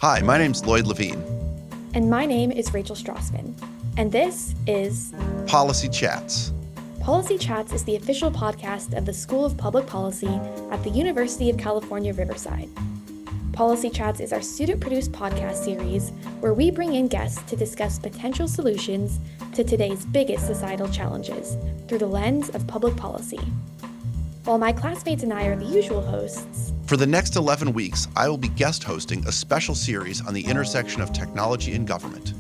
Hi, my name's Lloyd Levine. And my name is Rachel Strassman. And this is Policy Chats. Policy Chats is the official podcast of the School of Public Policy at the University of California, Riverside. Policy Chats is our student-produced podcast series where we bring in guests to discuss potential solutions to today's biggest societal challenges through the lens of public policy. While my classmates and I are the usual hosts, for the next 11 weeks, I will be guest hosting a special series on the intersection of technology and government.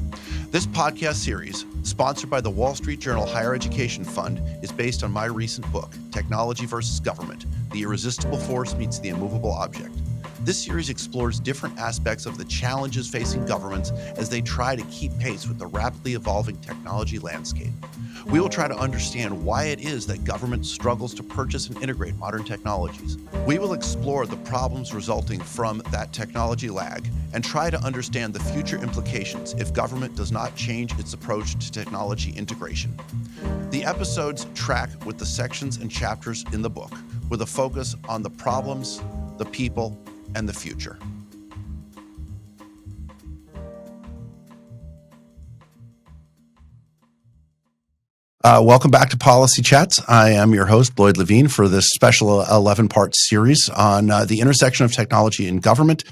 This podcast series, sponsored by the Wall Street Journal Higher Education Fund, is based on my recent book, Technology versus Government: The Irresistible Force Meets the Immovable Object. This series explores different aspects of the challenges facing governments as they try to keep pace with the rapidly evolving technology landscape. We will try to understand why it is that government struggles to purchase and integrate modern technologies. We will explore the problems resulting from that technology lag and try to understand the future implications if government does not change its approach to technology integration. The episodes track with the sections and chapters in the book, with a focus on the problems, the people, and the future. Welcome back to Policy Chats. I am your host, Lloyd Levine, for this special 11-part series on the intersection of technology and government.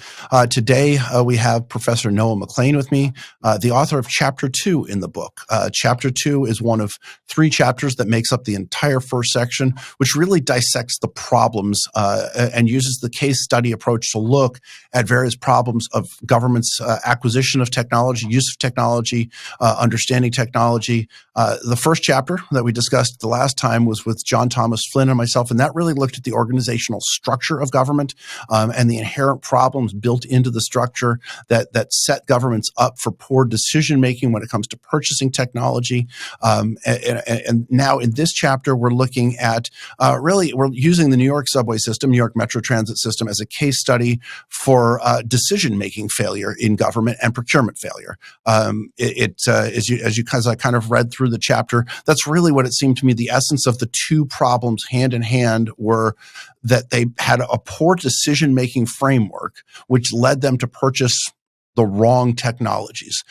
Today, we have Professor Noah McClain with me, the author of Chapter 2 in the book. Chapter 2 is one of 3 chapters that makes up the entire first section, which really dissects the problems and uses the case study approach to look at various problems of government's acquisition of technology, use of technology, understanding technology. The first chapter that we discussed the last time was with John Thomas Flynn and myself, and that really looked at the organizational structure of government and the inherent problems built into the structure that set governments up for poor decision-making when it comes to purchasing technology. And now in this chapter, we're looking at we're using the New York subway system, New York Metro Transit system, as a case study for decision-making failure in government and procurement failure. As you kind of read through the chapter, that's really what it seemed to me. The essence of the 2 problems hand in hand were that they had a poor decision-making framework, which led them to purchase the wrong technologies.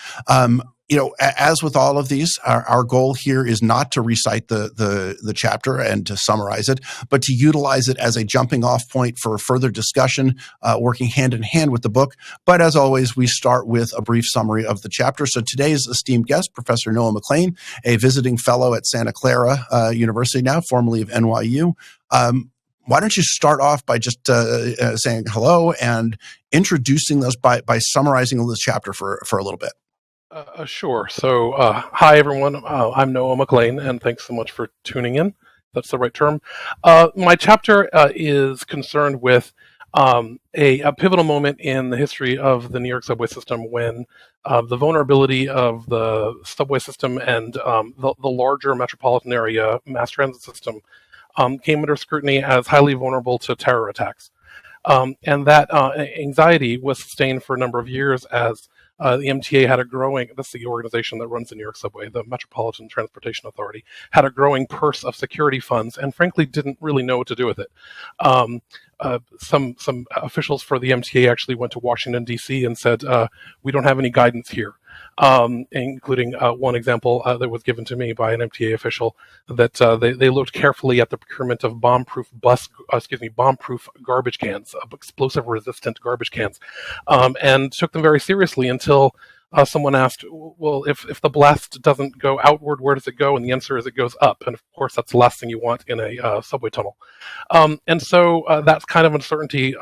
As with all of these, our goal here is not to recite the chapter and to summarize it, but to utilize it as a jumping off point for further discussion, working hand in hand with the book. But as always, we start with a brief summary of the chapter. So today's esteemed guest, Professor Noah McClain, a visiting fellow at Santa Clara University now, formerly of NYU. Why don't you start off by just saying hello and introducing us by summarizing this chapter for a little bit? Sure. So, hi, everyone. I'm Noah McClain, and thanks so much for tuning in. That's the right term. My chapter is concerned with a pivotal moment in the history of the New York subway system when the vulnerability of the subway system and the larger metropolitan area mass transit system came under scrutiny as highly vulnerable to terror attacks. And that anxiety was sustained for a number of years as the MTA had a growing, that's the organization that runs the New York subway, the Metropolitan Transportation Authority, had a growing purse of security funds and frankly didn't really know what to do with it. Some officials for the MTA actually went to Washington, D.C. and said, we don't have any guidance here, including one example that was given to me by an MTA official that they looked carefully at the procurement of bomb-proof garbage cans, explosive-resistant garbage cans, and took them very seriously until someone asked, well, if the blast doesn't go outward, where does it go? And the answer is it goes up. And of course, that's the last thing you want in a subway tunnel. And so that's kind of uncertainty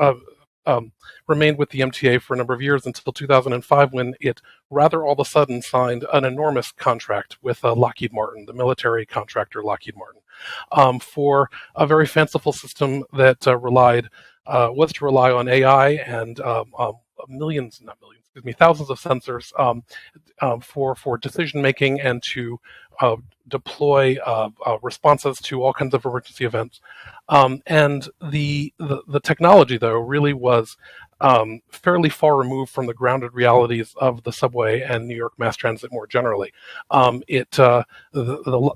remained with the MTA for a number of years until 2005, when it rather all of a sudden signed an enormous contract with Lockheed Martin, the military contractor Lockheed Martin, for a very fanciful system that was to rely on AI and thousands of sensors for decision making and to deploy responses to all kinds of emergency events. And the technology, though, really was fairly far removed from the grounded realities of the subway and New York mass transit more generally. The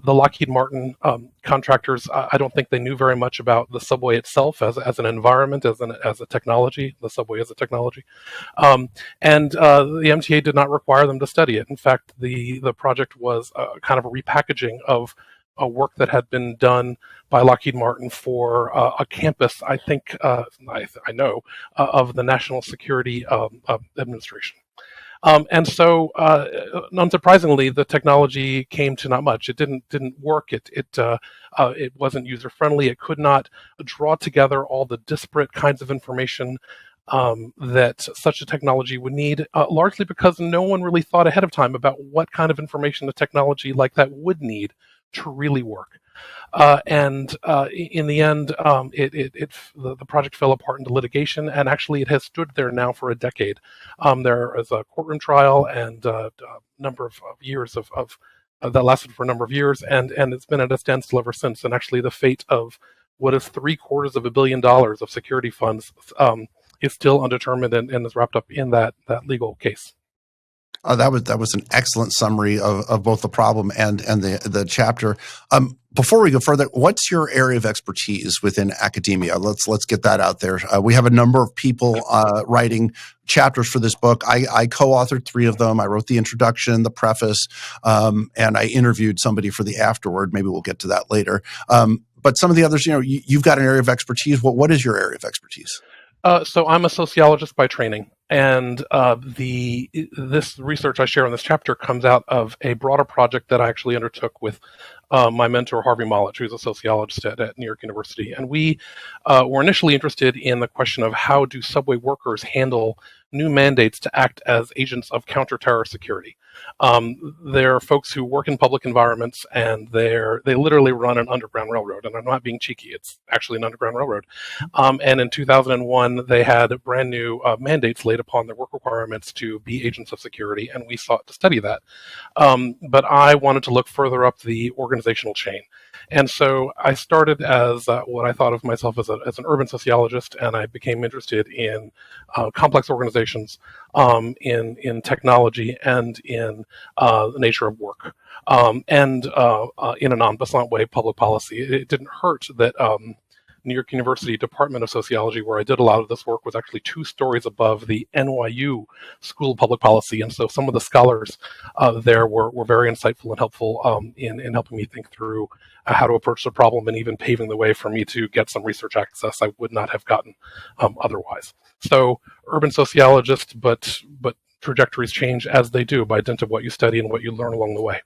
Lockheed Martin contractors, I don't think they knew very much about the subway itself as an environment, as a technology. The subway is a technology. And the MTA did not require them to study it. In fact, the project was kind of a repackaging of a work that had been done by Lockheed Martin for a campus, I think, I know, of the National Security Administration. And so, unsurprisingly, the technology came to not much. It didn't work. It wasn't user friendly. It could not draw together all the disparate kinds of information that such a technology would need, largely because no one really thought ahead of time about what kind of information a technology like that would need to really work. And in the end, the project fell apart into litigation, and actually it has stood there now for a decade. There is a courtroom trial and a number of years of that lasted for a number of years, and it's been at a standstill ever since. And actually, the fate of what is $750 million of security funds is still undetermined and is wrapped up in that legal case. That was an excellent summary of both the problem and the chapter. Before we go further, what's your area of expertise within academia? Let's get that out there. We have a number of people writing chapters for this book. I co-authored 3 of them. I wrote the introduction, the preface, and I interviewed somebody for the afterword. Maybe we'll get to that later. But some of the others, you've got an area of expertise. What is your area of expertise? So I'm a sociologist by training, and this research I share in this chapter comes out of a broader project that I actually undertook with my mentor, Harvey Mollich, who's a sociologist at New York University. And we were initially interested in the question of how do subway workers handle new mandates to act as agents of counterterror security. They're folks who work in public environments, and they literally run an underground railroad. And I'm not being cheeky; it's actually an underground railroad. And in 2001, they had brand new mandates laid upon their work requirements to be agents of security, and we sought to study that. But I wanted to look further up the organizational chain. And so I started as what I thought of myself as an urban sociologist, and I became interested in complex organizations, in technology, and in the nature of work, and in a non-basant way, public policy. It didn't hurt that New York University Department of Sociology, where I did a lot of this work, was actually 2 stories above the NYU School of Public Policy. And so some of the scholars there were very insightful and helpful in helping me think through how to approach the problem, and even paving the way for me to get some research access I would not have gotten otherwise. So urban sociologist, but trajectories change as they do by dint of what you study and what you learn along the way.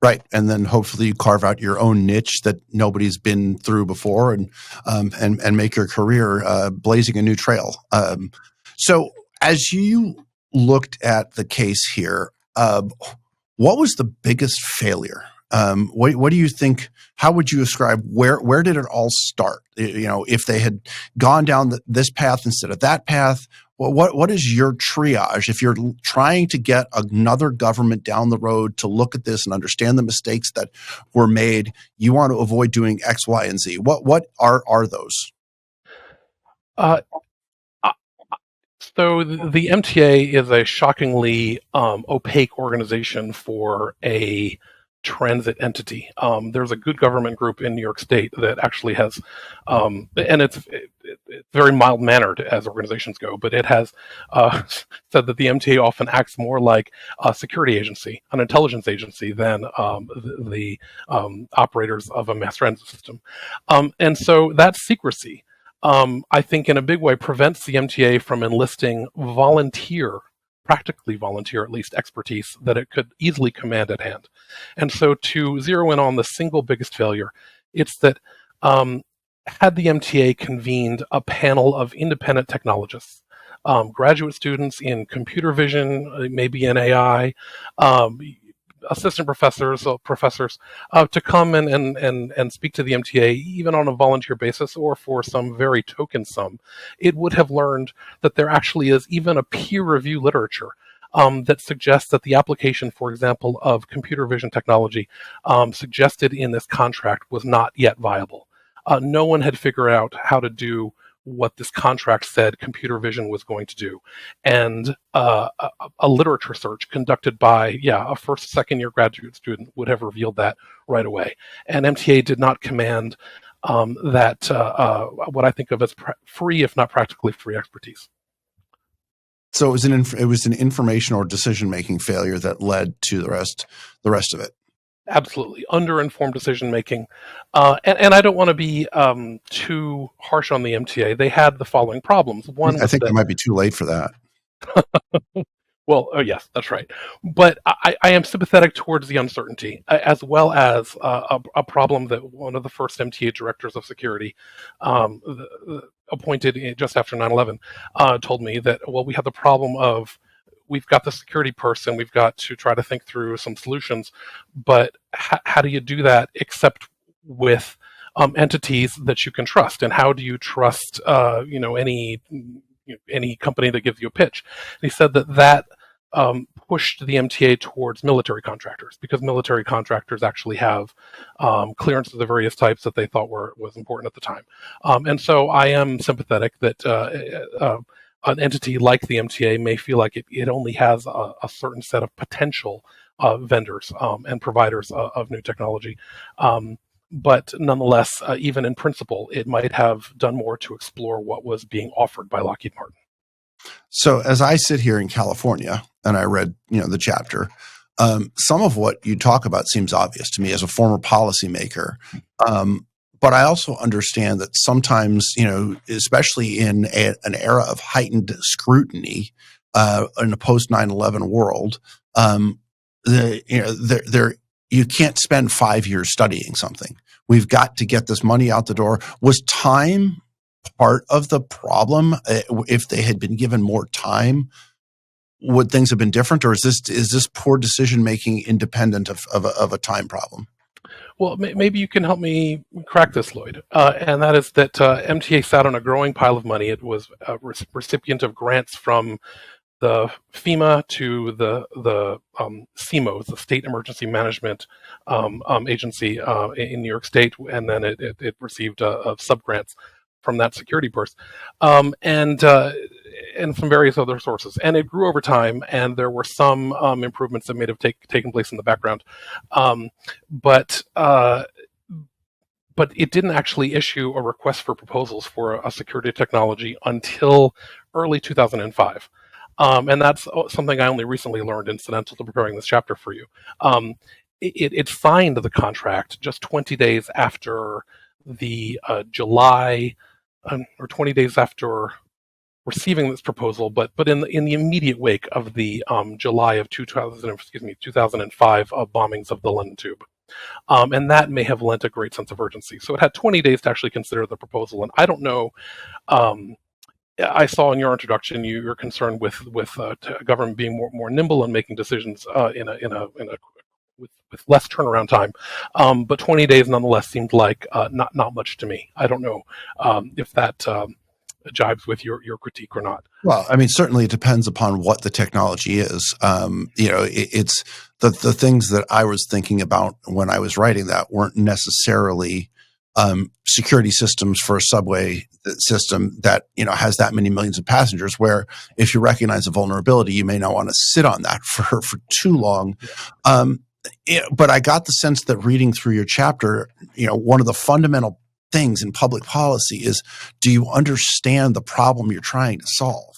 Right, and then hopefully you carve out your own niche that nobody's been through before, and make your career blazing a new trail. So, as you looked at the case here, what was the biggest failure? What do you think? How would you describe where did it all start? If they had gone down this path instead of that path. What is your triage if you're trying to get another government down the road to look at this and understand the mistakes that were made? You want to avoid doing X, Y, and Z. What are those? So the MTA is a shockingly opaque organization for a transit entity. There's a good government group in New York State that actually has, and it's very mild-mannered as organizations go, but it has said that the MTA often acts more like a security agency, an intelligence agency, than the operators of a mass transit system. And so that secrecy, I think in a big way, prevents the MTA from enlisting practically volunteer, at least, expertise that it could easily command at hand. And so to zero in on the single biggest failure, it's that had the MTA convened a panel of independent technologists, graduate students in computer vision, maybe in AI, assistant professors to come and speak to the MTA, even on a volunteer basis or for some very token sum, it would have learned that there actually is even a peer review literature that suggests that the application, for example, of computer vision technology suggested in this contract was not yet viable. No one had figured out how to do what this contract said computer vision was going to do. And a literature search conducted by, a first, second year graduate student would have revealed that right away. And MTA did not command what I think of as free, if not practically free, expertise. So it was an information or decision-making failure that led to the rest of it. Absolutely. Under-informed decision-making. And I don't want to be too harsh on the MTA. They had the following problems. One, I think it might be too late for that. Well, oh yes, that's right. But I am sympathetic towards the uncertainty, as well as a problem that one of the first MTA directors of security, appointed just after 9/11, told me that, well, we have the problem of, we've got the security person, we've got to try to think through some solutions, but how do you do that except with entities that you can trust? And how do you trust any company that gives you a pitch? And he said that pushed the MTA towards military contractors, because military contractors actually have clearances of various types that they thought was important at the time. And so I am sympathetic that an entity like the MTA may feel like it only has a certain set of potential vendors and providers of new technology. But nonetheless, even in principle, it might have done more to explore what was being offered by Lockheed Martin. So as I sit here in California and I read, the chapter, some of what you talk about seems obvious to me as a former policymaker. But I also understand that sometimes, especially in an era of heightened scrutiny, in a post 9/11 world, you can't spend 5 years studying something. We've got to get this money out the door. Was time part of the problem? If they had been given more time, would things have been different, or is this poor decision making independent of a time problem? Well, maybe you can help me crack this, Lloyd. And that is that MTA sat on a growing pile of money. It was a recipient of grants from the FEMA to the CMOs, the State Emergency Management Agency in New York State, and then it received sub-grants from that security purse, and from various other sources. And it grew over time, and there were some improvements that may have taken place in the background. But it didn't actually issue a request for proposals for a security technology until early 2005. And that's something I only recently learned, incidental to preparing this chapter for you. It signed the contract just 20 days after the July, or 20 days after receiving this proposal, but in the immediate wake of the July of 2005 bombings of the London Tube. And that may have lent a great sense of urgency. So it had 20 days to actually consider the proposal. And I don't know, I saw in your introduction you're concerned with government being more nimble and making decisions with less turnaround time, but 20 days nonetheless seemed like not much to me. I don't know if that jibes with your critique or not. Well, I mean, certainly it depends upon what the technology is. It's the things that I was thinking about when I was writing that weren't necessarily security systems for a subway system that has that many millions of passengers, where if you recognize a vulnerability, you may not want to sit on that for too long. But I got the sense that reading through your chapter, one of the fundamental things in public policy is, do you understand the problem you're trying to solve?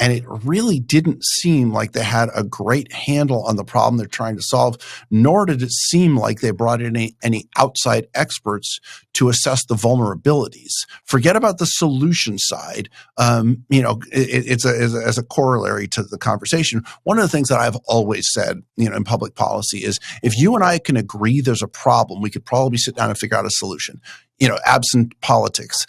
And it really didn't seem like they had a great handle on the problem they're trying to solve, nor did it seem like they brought in any outside experts to assess the vulnerabilities. Forget about the solution side. It's as a corollary to the conversation. One of the things that I've always said, in public policy is, if you and I can agree there's a problem, we could probably sit down and figure out a solution. Absent politics.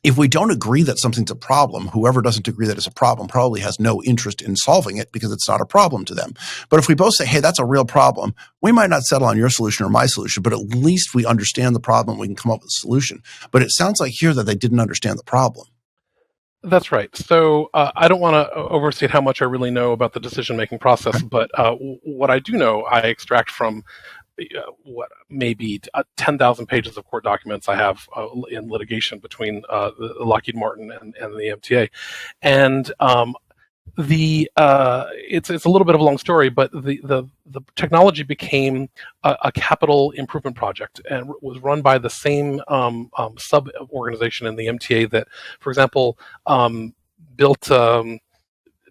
If we don't agree that something's a problem, whoever doesn't agree that it's a problem probably has no interest in solving it because it's not a problem to them. But if we both say, hey, that's a real problem, we might not settle on your solution or my solution, but at least we understand the problem, we can come up with a solution. But it sounds like here that they didn't understand the problem. That's right. So I don't want to overstate how much I really know about the decision-making process, but what I do know, I extract from what maybe 10,000 pages of court documents I have in litigation between Lockheed Martin and the MTA, and it's a little bit of a long story, but the technology became a capital improvement project and was run by the same sub organization in the MTA that, for example, built.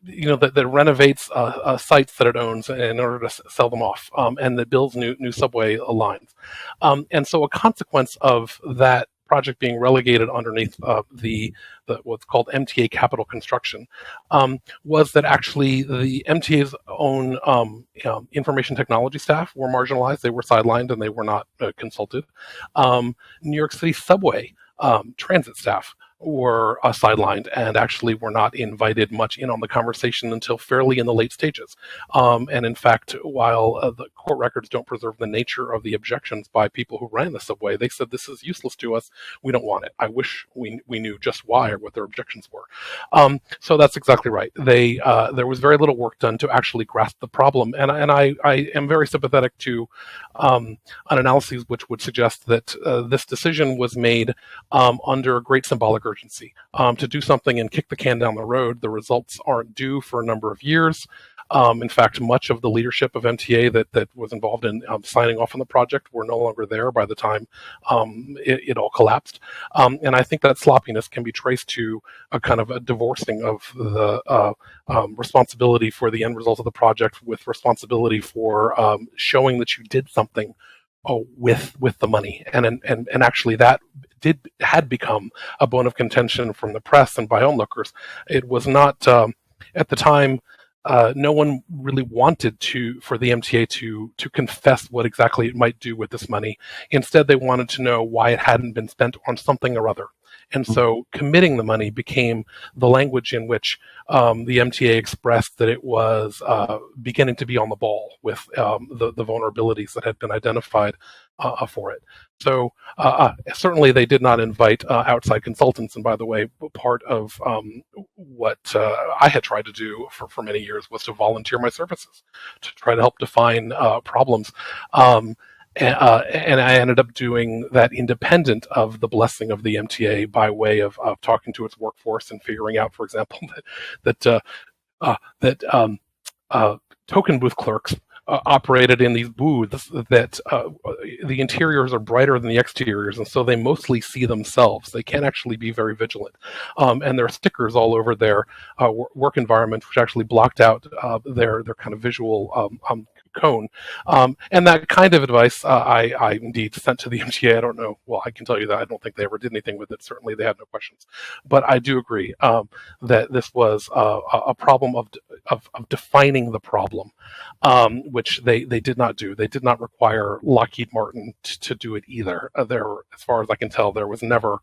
That renovates sites that it owns in order to sell them off, and that builds new subway lines. And so a consequence of that project being relegated underneath the what's called MTA Capital Construction was that actually the MTA's own information technology staff were marginalized. They were sidelined and they were not consulted. New York City subway transit staff were sidelined and actually were not invited much in on the conversation until fairly in the late stages. And in fact, while the court records don't preserve the nature of the objections by people who ran the subway, they said, this is useless to us. We don't want it. I wish we knew just why or what their objections were. So that's exactly right. There was very little work done to actually grasp the problem. And I am very sympathetic to an analysis which would suggest that this decision was made under great symbolic urgency to do something and kick the can down the road. The results aren't due for a number of years. In fact, much of the leadership of MTA that was involved in signing off on the project were no longer there by the time it all collapsed. And I think that sloppiness can be traced to a kind of a divorcing of the responsibility for the end result of the project with responsibility for showing that you did something with the money. And actually that had become a bone of contention from the press and by onlookers. It was not, at the time, no one really wanted for the MTA to confess what exactly it might do with this money. Instead, they wanted to know why it hadn't been spent on something or other. And so committing the money became the language in which the MTA expressed that it was beginning to be on the ball with the vulnerabilities that had been identified for it. So certainly they did not invite outside consultants. And by the way, part of what I had tried to do for many years was to volunteer my services to try to help define problems. And I ended up doing that independent of the blessing of the MTA by way of talking to its workforce and figuring out, for example, that token booth clerks operated in these booths that the interiors are brighter than the exteriors, and so they mostly see themselves. They can't actually be very vigilant. And there are stickers all over their work environment which actually blocked out their kind of visual cone. And that kind of advice I indeed sent to the MTA. I don't know. Well, I can tell you that I don't think they ever did anything with it. Certainly they had no questions. But I do agree that this was a problem of defining the problem, which they did not do. They did not require Lockheed Martin to do it either. As far as I can tell, there was never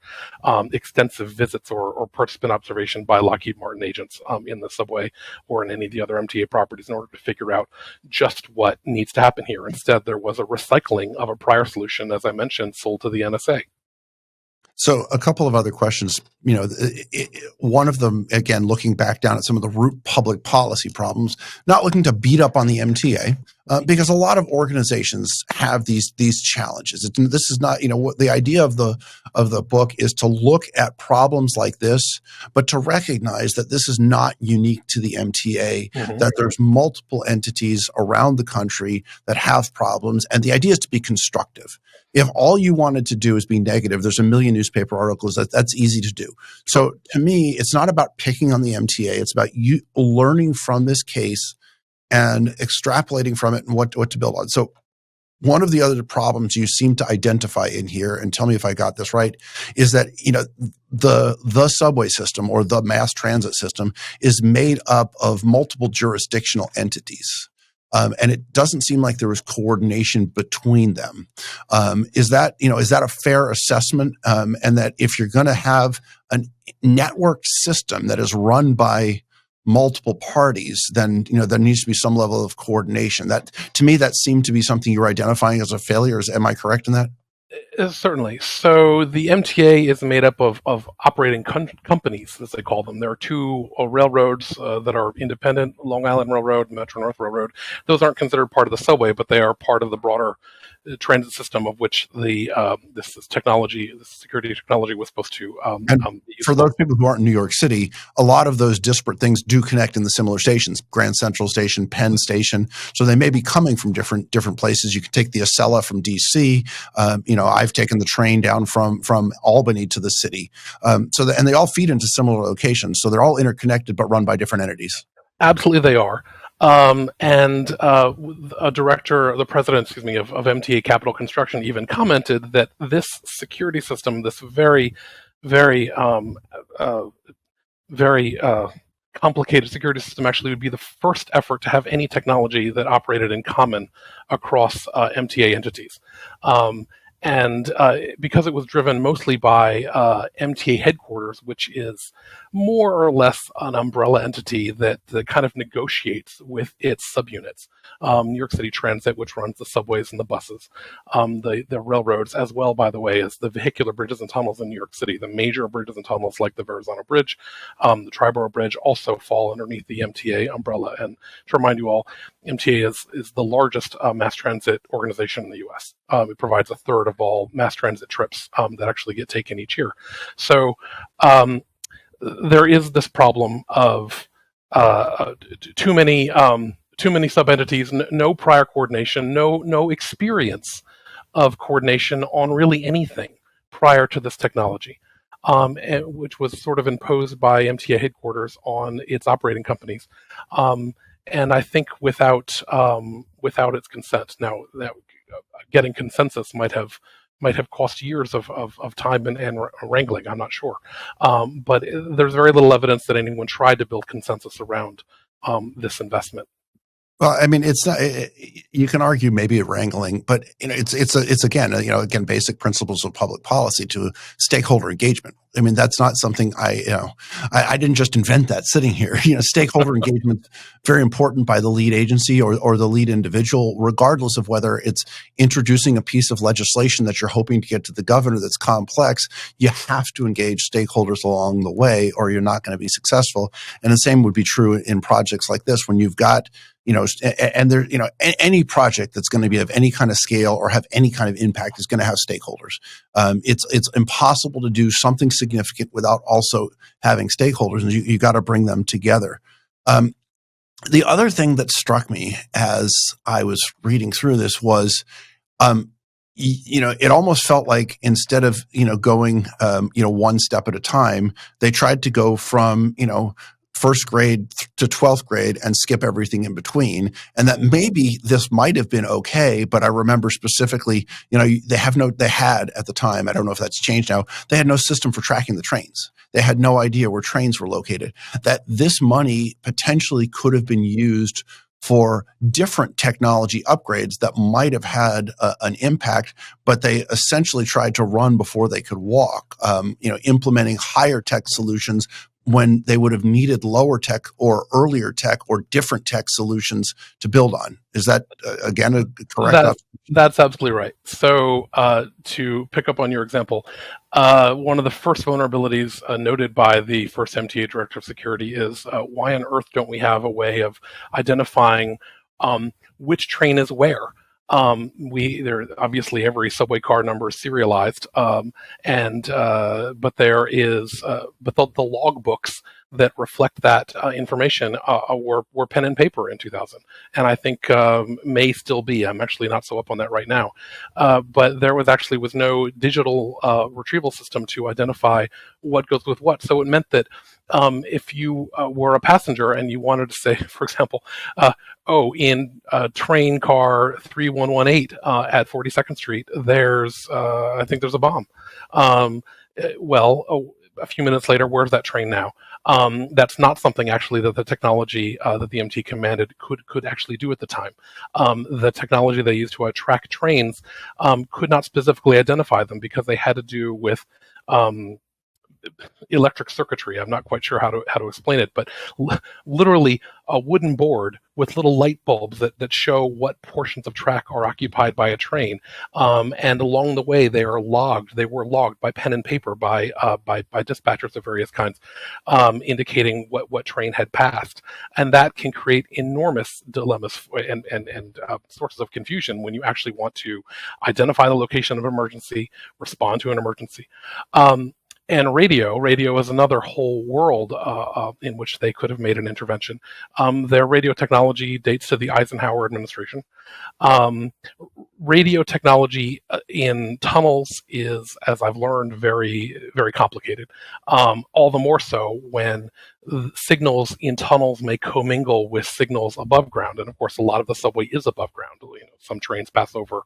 extensive visits or participant observation by Lockheed Martin agents in the subway or in any of the other MTA properties in order to figure out just what needs to happen here. Instead, there was a recycling of a prior solution, as I mentioned, sold to the NSA. So a couple of other questions, one of them, again, looking back down at some of the root public policy problems, not looking to beat up on the MTA, because a lot of organizations have these challenges. This is not, what the idea of the book is to look at problems like this, but to recognize that this is not unique to the MTA, that there's multiple entities around the country that have problems. And the idea is to be constructive. If all you wanted to do is be negative, there's a million newspaper articles that's easy to do. So to me, it's not about picking on the MTA. It's about you learning from this case and extrapolating from it and what to build on. So one of the other problems you seem to identify in here, and tell me if I got this right, is that the subway system or the mass transit system is made up of multiple jurisdictional entities. And it doesn't seem like there was coordination between them. Is that a fair assessment? And that if you're going to have a network system that is run by multiple parties, then there needs to be some level of coordination. That, to me, that seemed to be something you were identifying as a failure. Am I correct in that? Certainly. So the MTA is made up of operating companies, as they call them. There are two railroads that are independent: Long Island Railroad, Metro North Railroad. Those aren't considered part of the subway, but they are part of the broader transit system of which this technology, this security technology, was supposed to And be for useful. those people who aren't in New York City, a lot of those disparate things do connect in the similar stations: Grand Central Station, Penn Station. So they may be coming from different places. You could take the Acela from DC. I've taken the train down from Albany to the city. And they all feed into similar locations. So they're all interconnected, but run by different entities. Absolutely, they are. And a director, the president, excuse me, of MTA Capital Construction even commented that this security system, this very, very, very complicated security system, actually would be the first effort to have any technology that operated in common across MTA entities. And because it was driven mostly by MTA headquarters, which is more or less an umbrella entity that kind of negotiates with its subunits. New York City Transit, which runs the subways and the buses, the railroads, as well, by the way, as the vehicular bridges and tunnels in New York City. The major bridges and tunnels, like the Verrazano Bridge, the Triborough Bridge, also fall underneath the MTA umbrella. And to remind you all, MTA is the largest mass transit organization in the U.S. It provides a third of all mass transit trips that actually get taken each year. So there is this problem of too many sub-entities, no prior coordination, no experience of coordination on really anything prior to this technology, which was sort of imposed by MTA headquarters on its operating companies. And I think without its consent. Now, that getting consensus might have cost years of time and wrangling. I'm not sure, but there's very little evidence that anyone tried to build consensus around this investment. Well, I mean, it's not. You can argue maybe a wrangling, but it's again basic principles of public policy to stakeholder engagement. I mean, that's not something I didn't just invent that sitting here. Stakeholder engagement very important by the lead agency or the lead individual, regardless of whether it's introducing a piece of legislation that you're hoping to get to the governor that's complex. You have to engage stakeholders along the way, or you're not going to be successful. And the same would be true in projects like this when you've got. Any project that's going to be of any kind of scale or have any kind of impact is going to have stakeholders. It's impossible to do something significant without also having stakeholders, and you got to bring them together. The other thing that struck me as I was reading through this was, it almost felt like instead of going one step at a time, they tried to go from first grade to 12th grade and skip everything in between. And that maybe this might have been okay, but I remember specifically, they had at the time, I don't know if that's changed now, they had no system for tracking the trains. They had no idea where trains were located. That this money potentially could have been used for different technology upgrades that might have had an impact, but they essentially tried to run before they could walk, implementing higher tech solutions when they would have needed lower tech or earlier tech or different tech solutions to build on. Is that, again, a correct? That's absolutely right. So to pick up on your example, one of the first vulnerabilities noted by the first MTA Director of Security is why on earth don't we have a way of identifying which train is where? There obviously every subway car number is serialized, but there is but the logbooks that reflect that information were pen and paper in 2000, and I think may still be. I'm actually not so up on that right now, but there was no digital retrieval system to identify what goes with what. So it meant that if you were a passenger and you wanted to say, for example, in train car 3118 at 42nd Street, I think there's a bomb. A few minutes later, where's that train now? That's not something actually that the technology that the MT commanded could actually do at the time. The technology they used to track trains could not specifically identify them because they had to do with electric circuitry. I'm not quite sure how to explain it, but literally a wooden board with little light bulbs that show what portions of track are occupied by a train. And along the way, they were logged by pen and paper by dispatchers of various kinds, indicating what train had passed. And that can create enormous dilemmas and sources of confusion when you actually want to identify the location of an emergency, respond to an emergency. And radio is another whole world in which they could have made an intervention. Their radio technology dates to the Eisenhower administration. Radio technology in tunnels is, as I've learned, very, very complicated. All the more so when signals in tunnels may commingle with signals above ground. And of course, a lot of the subway is above ground. Some trains pass over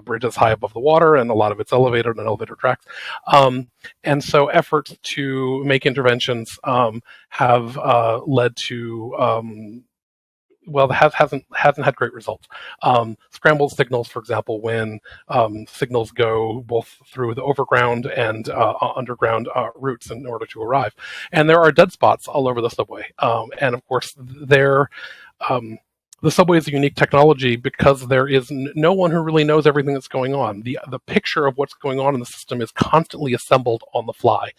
bridges high above the water, and a lot of it's elevated and elevator tracks. And so efforts to make interventions have led to hasn't had great results. Scrambled signals, for example, when signals go both through the overground and underground routes in order to arrive. And there are dead spots all over the subway. And of course, the subway is a unique technology because there is no one who really knows everything that's going on. The picture of what's going on in the system is constantly assembled on the fly.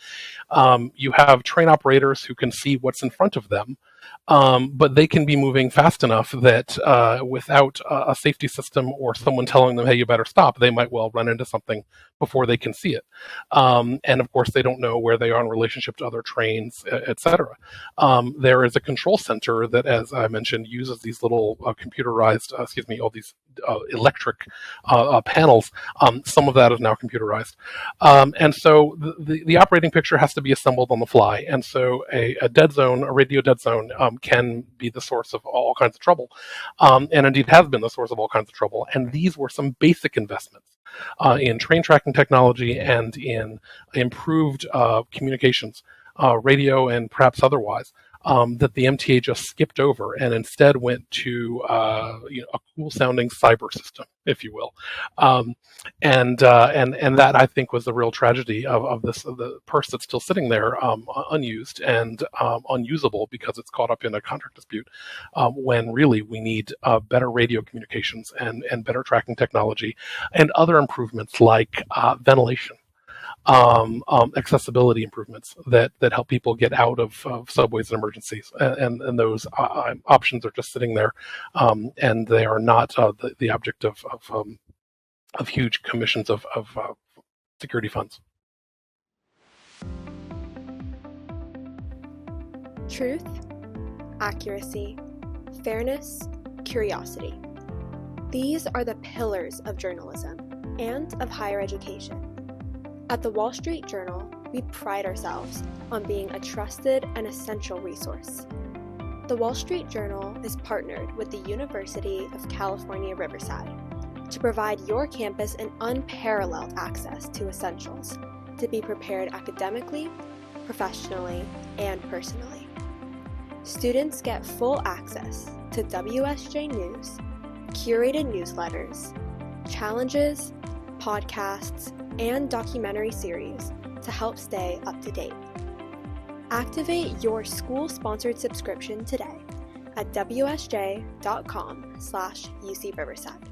You have train operators who can see what's in front of them, but they can be moving fast enough that without a safety system or someone telling them, hey, you better stop, they might well run into something before they can see it. And of course, they don't know where they are in relationship to other trains, etc. There is a control center that, as I mentioned, uses these little computerized, all these electric panels. Some of that is now computerized. And so the operating picture has to be assembled on the fly. And so a radio dead zone, can be the source of all kinds of trouble, and indeed has been the source of all kinds of trouble. And these were some basic investments in train tracking technology and in improved communications, radio and perhaps otherwise, that the MTA just skipped over and instead went to a cool-sounding cyber system, if you will, and that, I think, was the real tragedy of the purse that's still sitting there unused and unusable because it's caught up in a contract dispute. When really we need better radio communications and better tracking technology and other improvements like ventilation. Accessibility improvements that help people get out of subways and emergencies, and those options are just sitting there, and they are not the object of huge commissions of security funds. Truth, accuracy, fairness, curiosity. These are the pillars of journalism and of higher education. At the Wall Street Journal, we pride ourselves on being a trusted and essential resource. The Wall Street Journal is partnered with the University of California, Riverside to provide your campus an unparalleled access to essentials to be prepared academically, professionally, and personally. Students get full access to WSJ News, curated newsletters, challenges, podcasts, and documentary series to help stay up to date. Activate your school-sponsored subscription today at wsj.com/UC Riverside.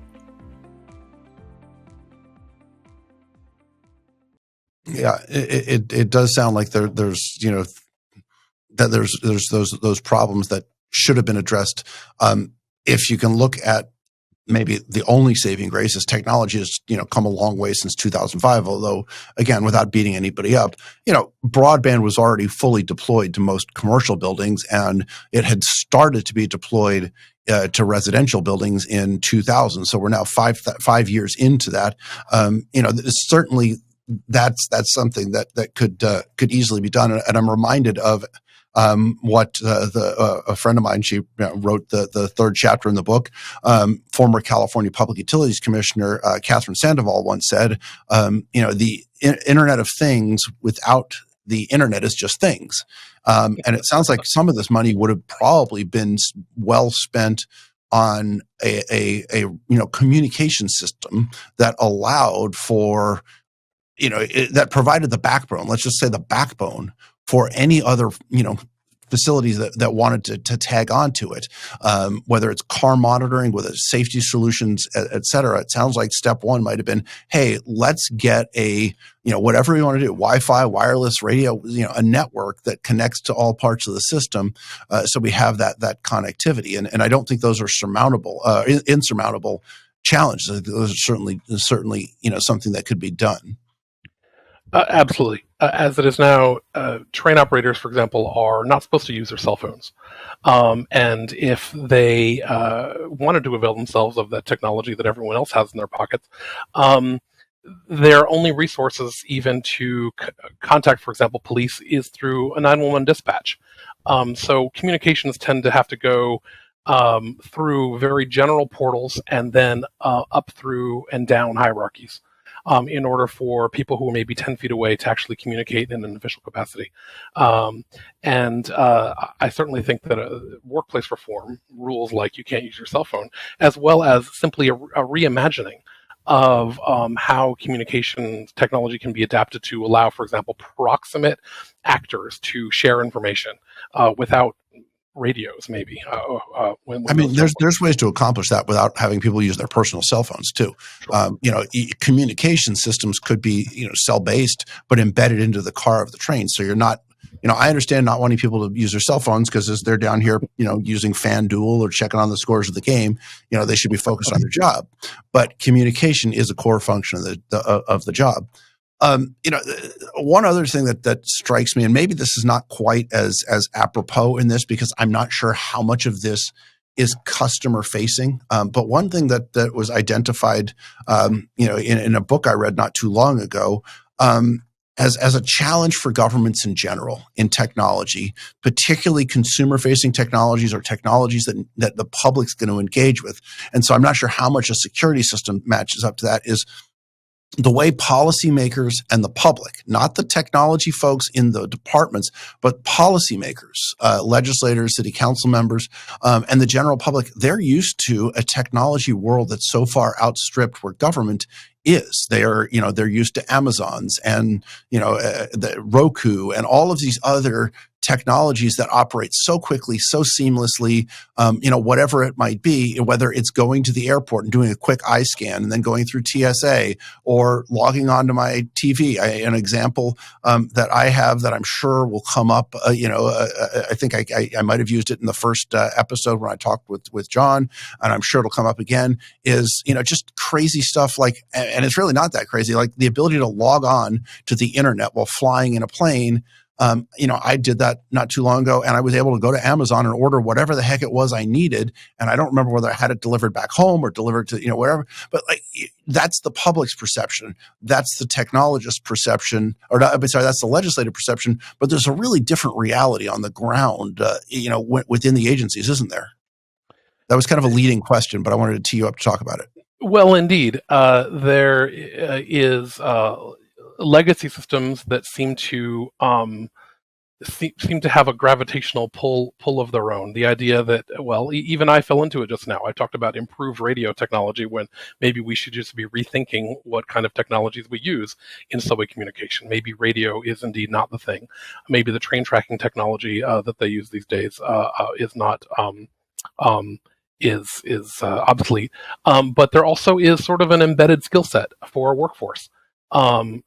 Yeah, it does sound like there's those problems that should have been addressed. If you can look at maybe the only saving grace is technology has, come a long way since 2005. Although, again, without beating anybody up, broadband was already fully deployed to most commercial buildings, and it had started to be deployed to residential buildings in 2000. So we're now five years into that. Certainly that's something that could easily be done. And I'm reminded of what a friend of mine, she wrote the third chapter in the book, former California Public Utilities Commissioner Catherine Sandoval once said, the Internet of Things without the Internet is just things. And it sounds like some of this money would have probably been well spent on a communication system that allowed for that provided the backbone. Let's just say the backbone for any other, facilities that wanted to tag onto it, whether it's car monitoring, whether it's safety solutions, et cetera. It sounds like step one might have been, hey, let's get whatever we want to do, Wi-Fi, wireless, radio, a network that connects to all parts of the system, so we have that connectivity. And I don't think those are insurmountable challenges. Those are certainly something that could be done. Absolutely. As it is now, train operators, for example, are not supposed to use their cell phones. And if they wanted to avail themselves of that technology that everyone else has in their pockets, their only resources even to contact, for example, police is through a 911 dispatch. So communications tend to have to go through very general portals and then up through and down hierarchies. In order for people who are maybe 10 feet away to actually communicate in an official capacity. And I certainly think that workplace reform, rules like you can't use your cell phone, as well as simply a reimagining of how communication technology can be adapted to allow, for example, proximate actors to share information without radios, maybe. There's ways to accomplish that without having people use their personal cell phones too. Sure. Communication systems could be cell based, but embedded into the car of the train. So you're not. I understand not wanting people to use their cell phones because as they're down here, using FanDuel or checking on the scores of the game, they should be focused on their job. But communication is a core function of the job. One other thing that strikes me, and maybe this is not quite as apropos in this because I'm not sure how much of this is customer facing. But one thing that was identified, in a book I read not too long ago, as a challenge for governments in general in technology, particularly consumer facing technologies or technologies that the public's going to engage with. And so I'm not sure how much a security system matches up to that, is the way policymakers and the public, not the technology folks in the departments, but policymakers, legislators, city council members, and the general public, they're used to a technology world that's so far outstripped where government is. They're used to Amazons and, the Roku and all of these other technologies that operate so quickly, so seamlessly, whatever it might be, whether it's going to the airport and doing a quick eye scan and then going through TSA or logging onto my TV. An example that I have that I'm sure will come up, I think I might have used it in the first episode when I talked with John, and I'm sure it'll come up again, is, just crazy stuff like, and it's really not that crazy, like the ability to log on to the internet while flying in a plane. I did that not too long ago, and I was able to go to Amazon and order whatever the heck it was I needed. And I don't remember whether I had it delivered back home or delivered to, wherever, but that's the public's perception. That's the technologist's perception, that's the legislative perception, but there's a really different reality on the ground, within the agencies, isn't there? That was kind of a leading question, but I wanted to tee you up to talk about it. Well, indeed, there is legacy systems that seem to have a gravitational pull of their own. The idea that, well, even I fell into it just now. I talked about improved radio technology when maybe we should just be rethinking what kind of technologies we use in subway communication. Maybe radio is indeed not the thing. Maybe the train tracking technology that they use these days is not obsolete. But there also is sort of an embedded skill set for a workforce. And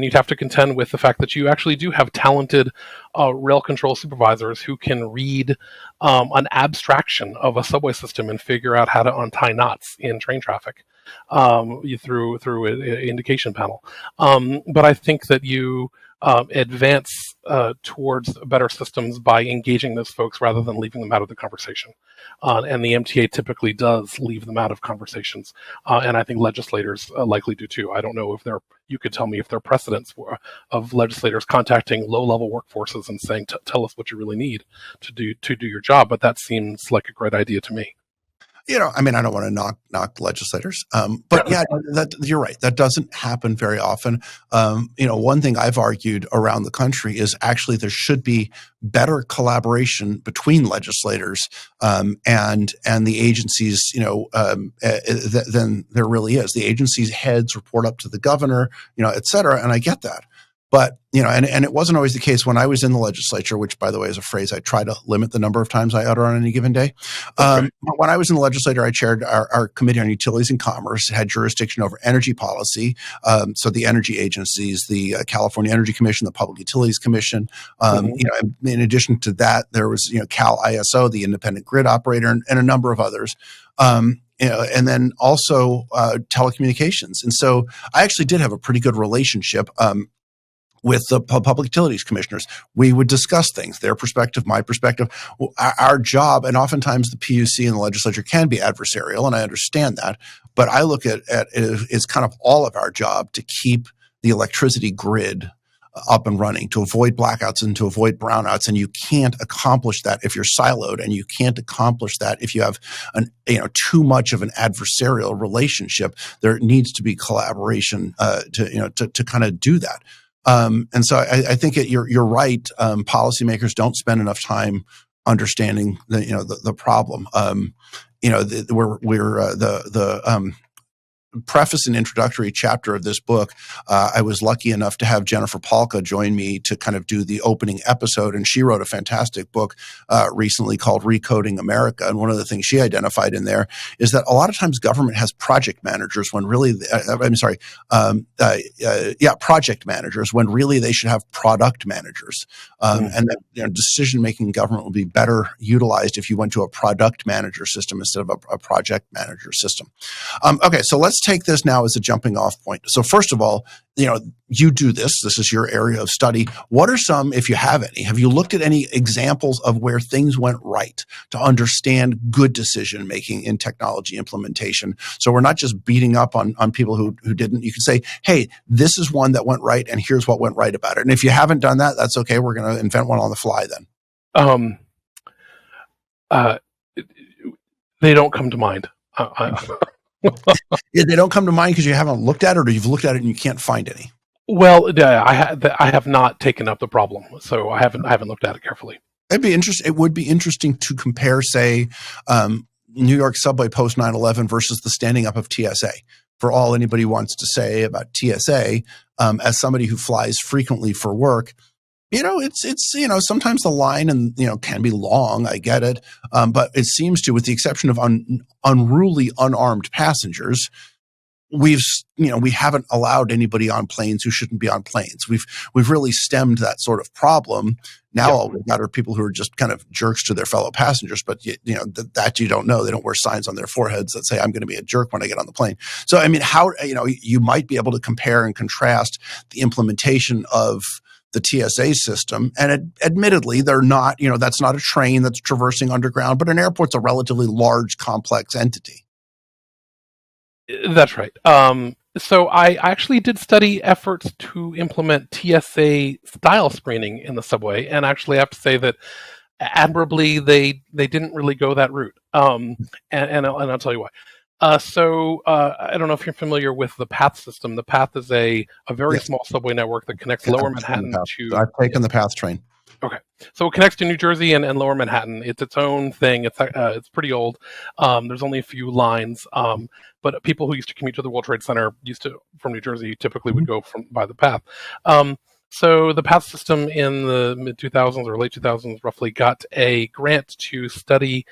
you'd have to contend with the fact that you actually do have talented rail control supervisors who can read an abstraction of a subway system and figure out how to untie knots in train traffic through an indication panel. But I think that you advance towards better systems by engaging those folks rather than leaving them out of the conversation. And the MTA typically does leave them out of conversations. And I think legislators likely do too. I don't know if you could tell me if there are precedents of legislators contacting low-level workforces and saying, tell us what you really need to do your job. But that seems like a great idea to me. I mean, I don't want to knock legislators, but yeah, that you're right. That doesn't happen very often. One thing I've argued around the country is actually there should be better collaboration between legislators and the agencies, than there really is. The agencies' heads report up to the governor, et cetera, and I get that. But, and it wasn't always the case when I was in the legislature, which, by the way, is a phrase I try to limit the number of times I utter on any given day. Okay. When I was in the legislature, I chaired our Committee on Utilities and Commerce, had jurisdiction over energy policy. So the energy agencies, the California Energy Commission, the Public Utilities Commission. In addition to that, there was, Cal ISO, the independent grid operator, and a number of others. And then also telecommunications. And so I actually did have a pretty good relationship with the public utilities commissioners. We would discuss things, their perspective, my perspective, our job, and oftentimes the PUC and the legislature can be adversarial, and I understand that. But I look at it as kind of all of our job to keep the electricity grid up and running, to avoid blackouts and to avoid brownouts. And you can't accomplish that if you're siloed, and you can't accomplish that if you have too much of an adversarial relationship. There needs to be collaboration to kind of do that. And so I think you're right. Policymakers don't spend enough time understanding the problem. The preface and introductory chapter of this book, I was lucky enough to have Jennifer Palka join me to kind of do the opening episode, and she wrote a fantastic book recently called Recoding America. And one of the things she identified in there is that a lot of times government has project managers when really, project managers when really they should have product managers. And that decision-making government will be better utilized if you went to a product manager system instead of a project manager system. Okay, so let's take this now as a jumping off point. So first of all, you do this. This is your area of study. What are some, if you have any, have you looked at any examples of where things went right to understand good decision making in technology implementation? So we're not just beating up on people who didn't. You can say, hey, this is one that went right, and here's what went right about it. And if you haven't done that, that's okay. We're going to invent one on the fly then. They don't come to mind. They don't come to mind because you haven't looked at it, or you've looked at it and you can't find any. Well, I have not taken up the problem, so I haven't looked at it carefully. It would be interesting to compare, say, New York subway post 9/11 versus the standing up of TSA. For all anybody wants to say about TSA, as somebody who flies frequently for work, it's sometimes the line and can be long. I get it, but it seems to, with the exception of unruly unarmed passengers, we haven't allowed anybody on planes who shouldn't be on planes. We've really stemmed that sort of problem. Now all we've got are people who are just kind of jerks to their fellow passengers, but that you don't know. They don't wear signs on their foreheads that say, "I'm going to be a jerk when I get on the plane." So I mean, how you might be able to compare and contrast the implementation of the TSA system. And admittedly, they're not, that's not a train that's traversing underground, but an airport's a relatively large, complex entity. That's right. So I actually did study efforts to implement TSA style screening in the subway, and actually I have to say that admirably they didn't really go that route. And I'll tell you why. So I don't know if you're familiar with the PATH system. The PATH is a very small subway network that connects Lower Manhattan to... I've taken the PATH train. Okay. So it connects to New Jersey and Lower Manhattan. It's its own thing. It's pretty old. There's only a few lines. But people who used to commute to the World Trade Center from New Jersey typically would go by the PATH. So the PATH system in the mid-2000s or late 2000s roughly got a grant to study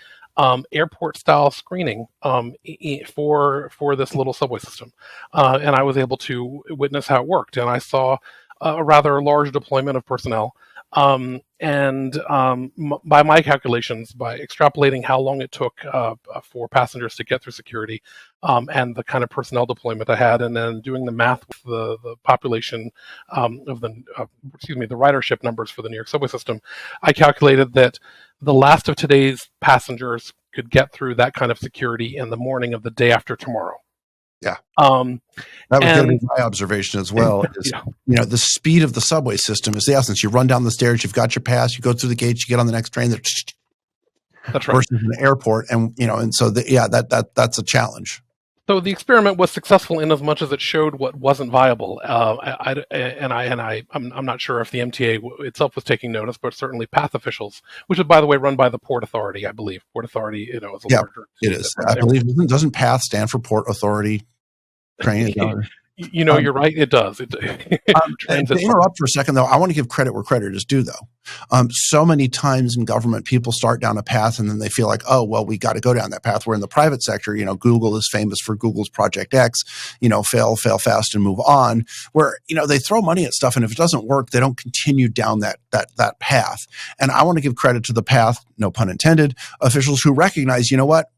airport-style screening for this little subway system. And I was able to witness how it worked. And I saw a rather large deployment of personnel. By my calculations, by extrapolating how long it took for passengers to get through security and the kind of personnel deployment I had, and then doing the math with the population the ridership numbers for the New York subway system, I calculated that the last of today's passengers could get through that kind of security in the morning of the day after tomorrow. Yeah. That was going to be my observation as well. The speed of the subway system is the essence. You run down the stairs, you've got your pass, you go through the gates, you get on the next train. That's right. versus an airport. And, and so that's a challenge. So the experiment was successful in as much as it showed what wasn't viable. I'm not sure if the MTA itself was taking notice, but certainly path officials, which is, by the way, run by the Port Authority, I believe. Port Authority, is a larger. It is. I believe, doesn't PATH stand for Port Authority Training? You're right. It does. To interrupt for a second, though, I want to give credit where credit is due, though. So many times in government, people start down a path and then they feel like, oh, well, we got to go down that path. Where in the private sector, Google is famous for Google's Project X, fail fast and move on, where, they throw money at stuff. And if it doesn't work, they don't continue down that path. And I want to give credit to the path, no pun intended, officials who recognize,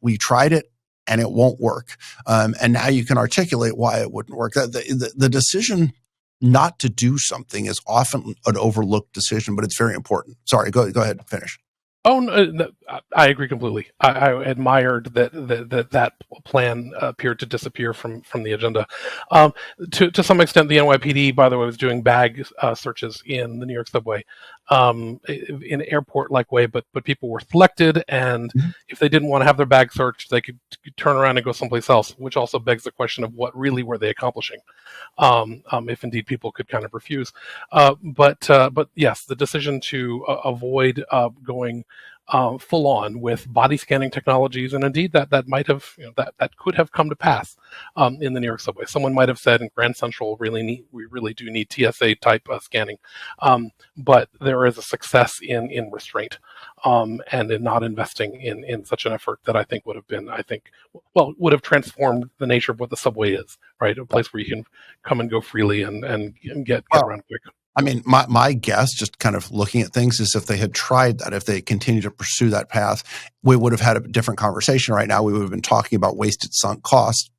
we tried it and it won't work. And now you can articulate why it wouldn't work. The decision not to do something is often an overlooked decision, but it's very important. Sorry, go ahead and finish. Oh, no, I agree completely. I admired that plan appeared to disappear from the agenda. To some extent, the NYPD, by the way, was doing bag searches in the New York subway in an airport-like way, but people were selected, and if they didn't want to have their bag searched, they could turn around and go someplace else, which also begs the question of what really were they accomplishing, if indeed people could kind of refuse. But yes, the decision to avoid going full on with body scanning technologies, and indeed that might have that could have come to pass in the New York subway. Someone might have said in Grand Central, we really do need TSA type scanning, but there is a success in restraint and in not investing in such an effort that I think would have transformed the nature of what the subway is, right? A place where you can come and go freely and get around quick. I mean, my guess, just kind of looking at things, is if they had tried that, if they continued to pursue that path, we would have had a different conversation right now. We would have been talking about wasted sunk costs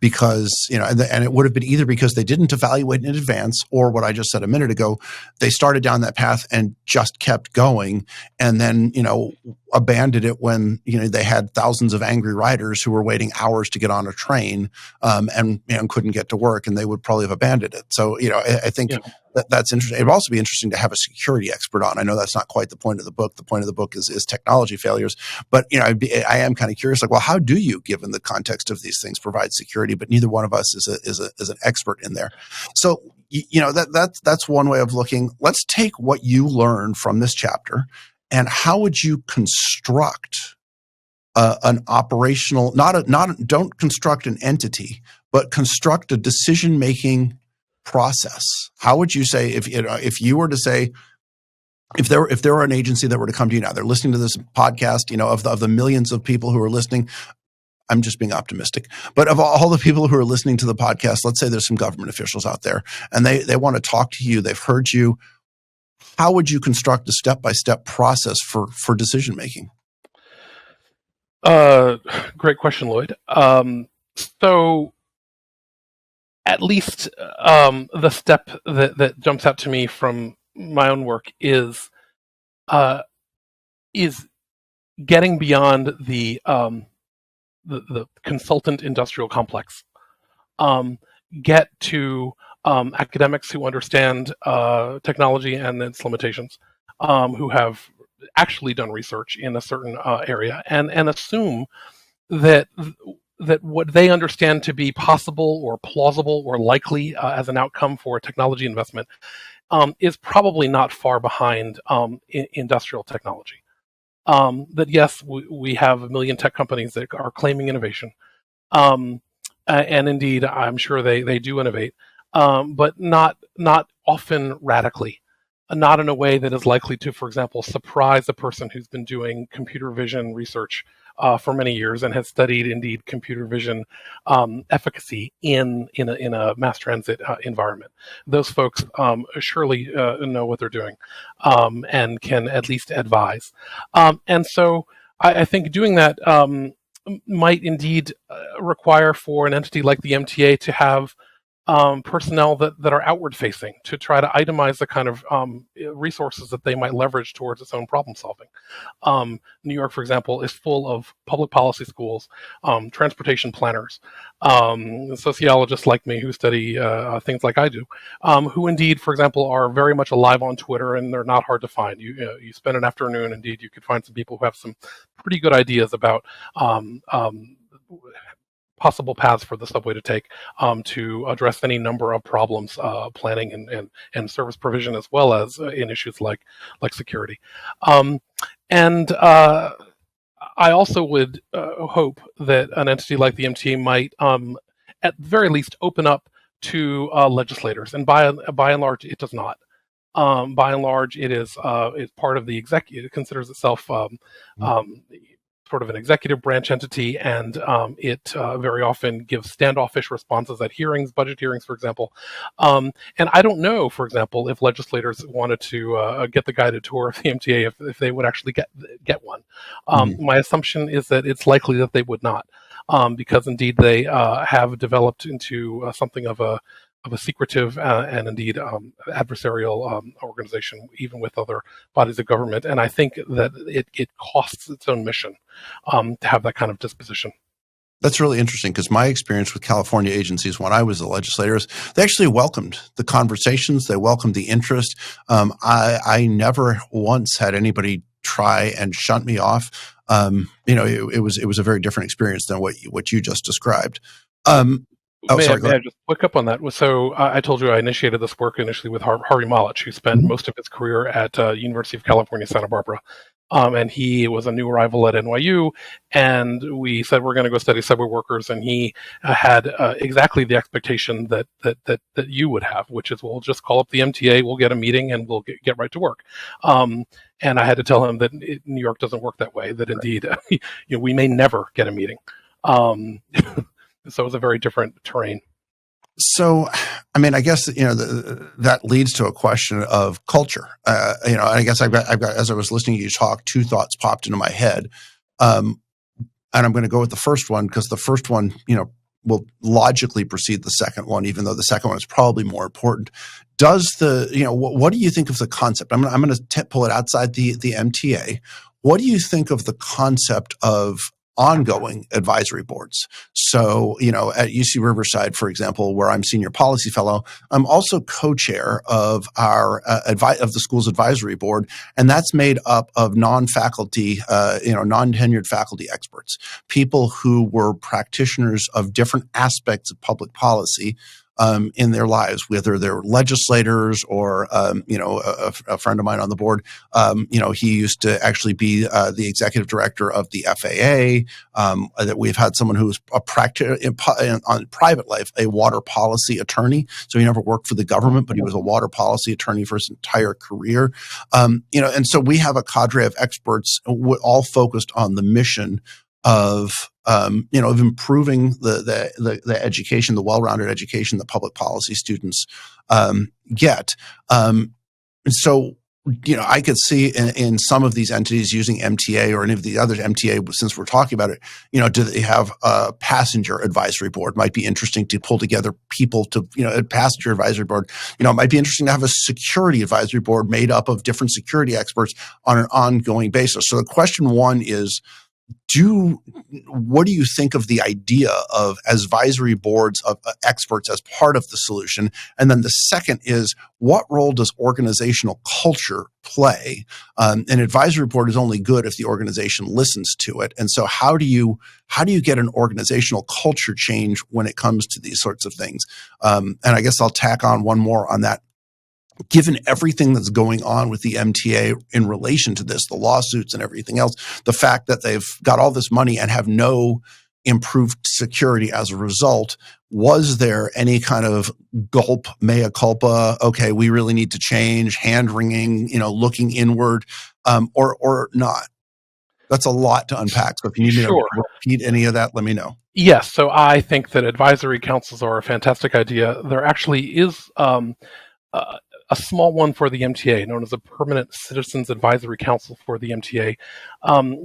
because, and it would have been either because they didn't evaluate in advance, or what I just said a minute ago, they started down that path and just kept going, and then, abandoned it when, they had thousands of angry riders who were waiting hours to get on a train and couldn't get to work, and they would probably have abandoned it. So, I think that's interesting. It would also be interesting to have a security expert on. I know that's not quite the point of the book. The point of the book is technology failures. But, I am kind of curious, like, well, how do you, given the context of these things, provide security? But neither one of us is an expert in there. So, that's one way of looking. Let's take what you learned from this chapter, and how would you construct an operational, don't construct an entity, but construct a decision-making process? How would you say, if you were to say, if there were an agency that were to come to you now, they're listening to this podcast, of the millions of people who are listening, I'm just being optimistic, but of all the people who are listening to the podcast, let's say there's some government officials out there and they want to talk to you, they've heard you. How would you construct a step-by-step process for decision-making? Great question, Lloyd. So at least the step that jumps out to me from my own work is getting beyond the consultant industrial complex. Get to academics who understand technology and its limitations, who have actually done research in a certain area, and assume that what they understand to be possible or plausible or likely as an outcome for a technology investment is probably not far behind industrial technology. That yes, we have a million tech companies that are claiming innovation, and indeed, I'm sure they do innovate, but not often radically, not in a way that is likely to, for example, surprise a person who's been doing computer vision research for many years and has studied indeed computer vision efficacy in a mass transit environment. Those folks surely know what they're doing and can at least advise. And so I think doing that might indeed require for an entity like the MTA to have personnel that are outward facing to try to itemize the kind of resources that they might leverage towards its own problem solving. New York, for example, is full of public policy schools, transportation planners, sociologists like me who study things like I do, who indeed, for example, are very much alive on Twitter, and they're not hard to find. You spend an afternoon, indeed, you could find some people who have some pretty good ideas about possible paths for the subway to take to address any number of problems, planning and service provision, as well as in issues like security. And I also would hope that an entity like the MTA might, at the very least, open up to legislators, and by and large, it does not. By and large, it's part of the executive. It considers itself sort of an executive branch entity, and it very often gives standoffish responses at hearings, budget hearings, for example. And I don't know, for example, if legislators wanted to get the guided tour of the MTA, if they would actually get one. My assumption is that it's likely that they would not, because indeed they have developed into something of a secretive and indeed adversarial organization, even with other bodies of government. And I think that it costs its own mission to have that kind of disposition. That's really interesting, because my experience with California agencies when I was a legislator is they actually welcomed the conversations, they welcomed the interest. I never once had anybody try and shunt me off. It was a very different experience than what you just described. May I just pick up on that? So I told you I initiated this work initially with Harvey Malich, who spent most of his career at University of California, Santa Barbara. And he was a new arrival at NYU, and we said we're going to go study subway workers, and he had exactly the expectation that you would have, which is we'll just call up the MTA, we'll get a meeting, and we'll get right to work. And I had to tell him that New York doesn't work that way, that indeed we may never get a meeting. So it's a very different terrain. So, I mean, I guess, that leads to a question of culture. And I guess I've got, as I was listening to you talk, two thoughts popped into my head. And I'm going to go with the first one, because the first one, will logically precede the second one, even though the second one is probably more important. Does what do you think of the concept? I'm going to pull it outside the MTA. What do you think of the concept of ongoing advisory boards? So, at UC Riverside, for example, where I'm senior policy fellow, I'm also co-chair of our of the school's advisory board, and that's made up of non-faculty, non-tenured faculty experts, people who were practitioners of different aspects of public policy in their lives, whether they're legislators or, a friend of mine on the board, he used to actually be the executive director of the FAA, that we've had someone who was on private life, a water policy attorney. So he never worked for the government, but he was a water policy attorney for his entire career. And so we have a cadre of experts all focused on the mission of improving the education, the well-rounded education that public policy students get. So, I could see in some of these entities using MTA or any of the other MTA, since we're talking about it, do they have a passenger advisory board? Might be interesting to pull together people to, a passenger advisory board. It might be interesting to have a security advisory board made up of different security experts on an ongoing basis. So the question one is, what do you think of the idea of advisory boards of experts as part of the solution? And then the second is, what role does organizational culture play? An advisory board is only good if the organization listens to it. And so how do you get an organizational culture change when it comes to these sorts of things? And I guess I'll tack on one more on that. Given everything that's going on with the MTA in relation to this, the lawsuits and everything else, the fact that they've got all this money and have no improved security as a result, was there any kind of gulp, mea culpa, okay, we really need to change, hand-wringing, looking inward, or not? That's a lot to unpack. So if you need me to repeat any of that, let me know. Yes, so I think that advisory councils are a fantastic idea. There actually is a small one for the MTA, known as the Permanent Citizens Advisory Council for the MTA.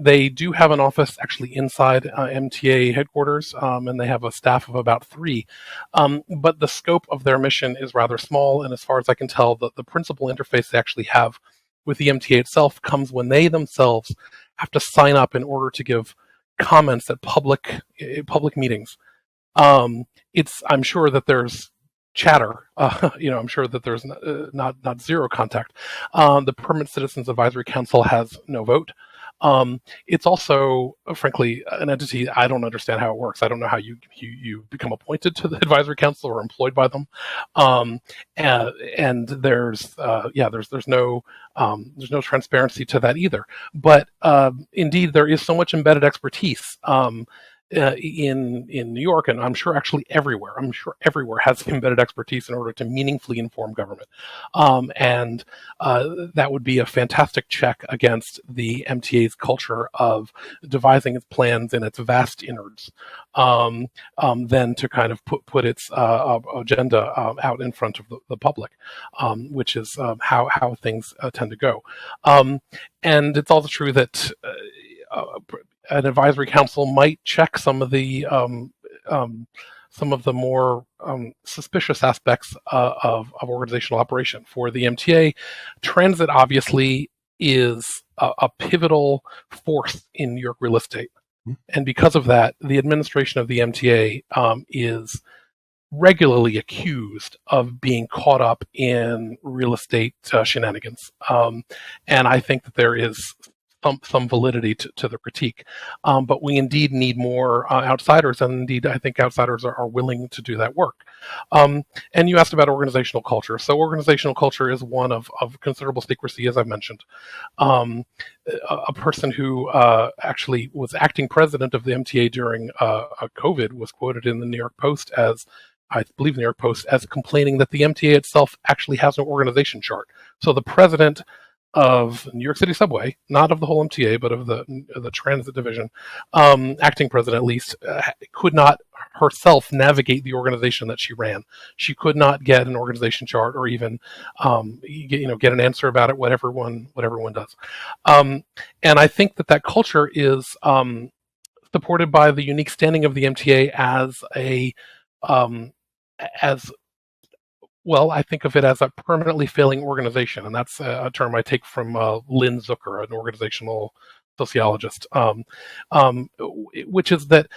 They do have an office actually inside MTA headquarters, and they have a staff of about 3. But the scope of their mission is rather small, and as far as I can tell, the principal interface they actually have with the MTA itself comes when they themselves have to sign up in order to give comments at public meetings. I'm sure that there's chatter. I'm sure that there's not zero contact. The Permanent Citizens Advisory Council has no vote. It's also, frankly, an entity. I don't understand how it works. I don't know how you become appointed to the advisory council or employed by them. And there's no transparency to that either. But indeed, there is so much embedded expertise. In New York, and I'm sure actually everywhere. I'm sure everywhere has embedded expertise in order to meaningfully inform government, and that would be a fantastic check against the MTA's culture of devising its plans in its vast innards, then to kind of put its agenda out in front of the public, which is how things tend to go. And it's also true that an advisory council might check some of the more suspicious aspects of organizational operation. For the MTA, transit obviously is a pivotal force in New York real estate. And because of that, the administration of the MTA is regularly accused of being caught up in real estate shenanigans. And I think that there is some validity to the critique. But we indeed need more outsiders, and indeed I think outsiders are willing to do that work. And you asked about organizational culture. So organizational culture is one of considerable secrecy, as I've mentioned. A person who actually was acting president of the MTA during COVID was quoted in the New York Post as, I believe the New York Post, as complaining that the MTA itself actually has no organization chart. So the president of New York City Subway, not of the whole MTA, but of the transit division, acting president at least, could not herself navigate the organization that she ran. She could not get an organization chart or even get an answer about it, what everyone does. And I think that culture is supported by the unique standing of the MTA I think of it as a permanently failing organization, and that's a term I take from Lynn Zucker, an organizational sociologist, which is that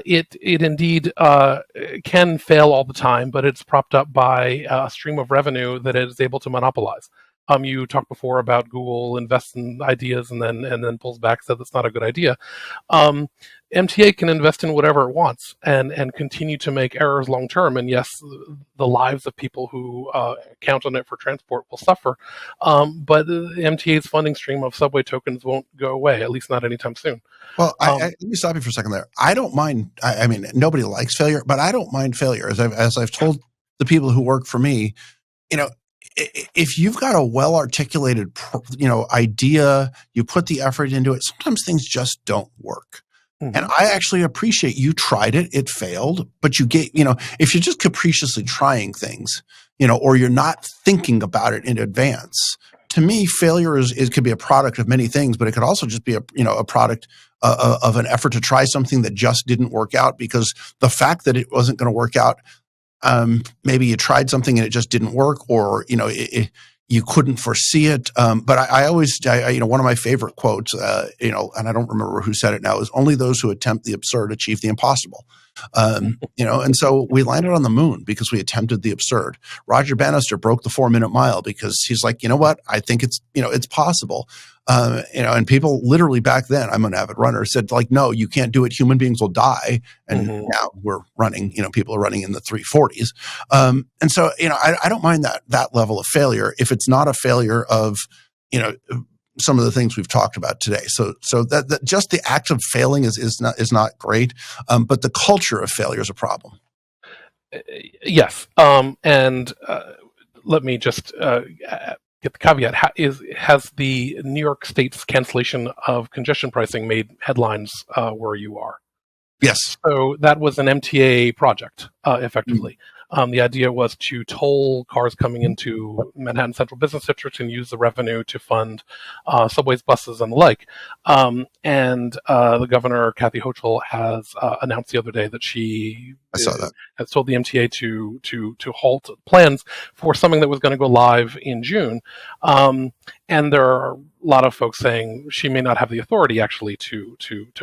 it indeed can fail all the time, but it's propped up by a stream of revenue that it is able to monopolize. You talked before about Google invests in ideas and then pulls back, says it's not a good idea. MTA can invest in whatever it wants and continue to make errors long term. And yes, the lives of people who count on it for transport will suffer. But the MTA's funding stream of subway tokens won't go away, at least not anytime soon. Well, let me stop you for a second there. I don't mind. I mean, nobody likes failure, but I don't mind failure. As I've told the people who work for me, if you've got a well-articulated, idea, you put the effort into it, sometimes things just don't work. Mm-hmm. And I actually appreciate you tried it, it failed, but you get, if you're just capriciously trying things, or you're not thinking about it in advance, to me, failure could be a product of many things, but it could also just be a product of an effort to try something that just didn't work out, because the fact that it wasn't going to work out, maybe you tried something and it just didn't work, or you couldn't foresee it. But I always, one of my favorite quotes, and I don't remember who said it now, is only those who attempt the absurd achieve the impossible. And so we landed on the moon because we attempted the absurd. Roger Bannister broke the 4-minute mile because he's like, you know what? I think it's possible. And people literally back then, I'm an avid runner, said like, no, you can't do it. Human beings will die. And now we're running, people are running in the 340s. And so, I don't mind that level of failure if it's not a failure of, some of the things we've talked about today. So that just the act of failing is not great. But the culture of failure is a problem. Yes. And let me just get the caveat. Has the New York State's cancellation of congestion pricing made headlines where you are? Yes. So that was an MTA project, effectively. The idea was to toll cars coming into Manhattan Central Business District and use the revenue to fund subways, buses, and the like. And the governor, Kathy Hochul, has announced the other day that she has told the MTA to halt plans for something that was going to go live in June. And there are a lot of folks saying she may not have the authority actually to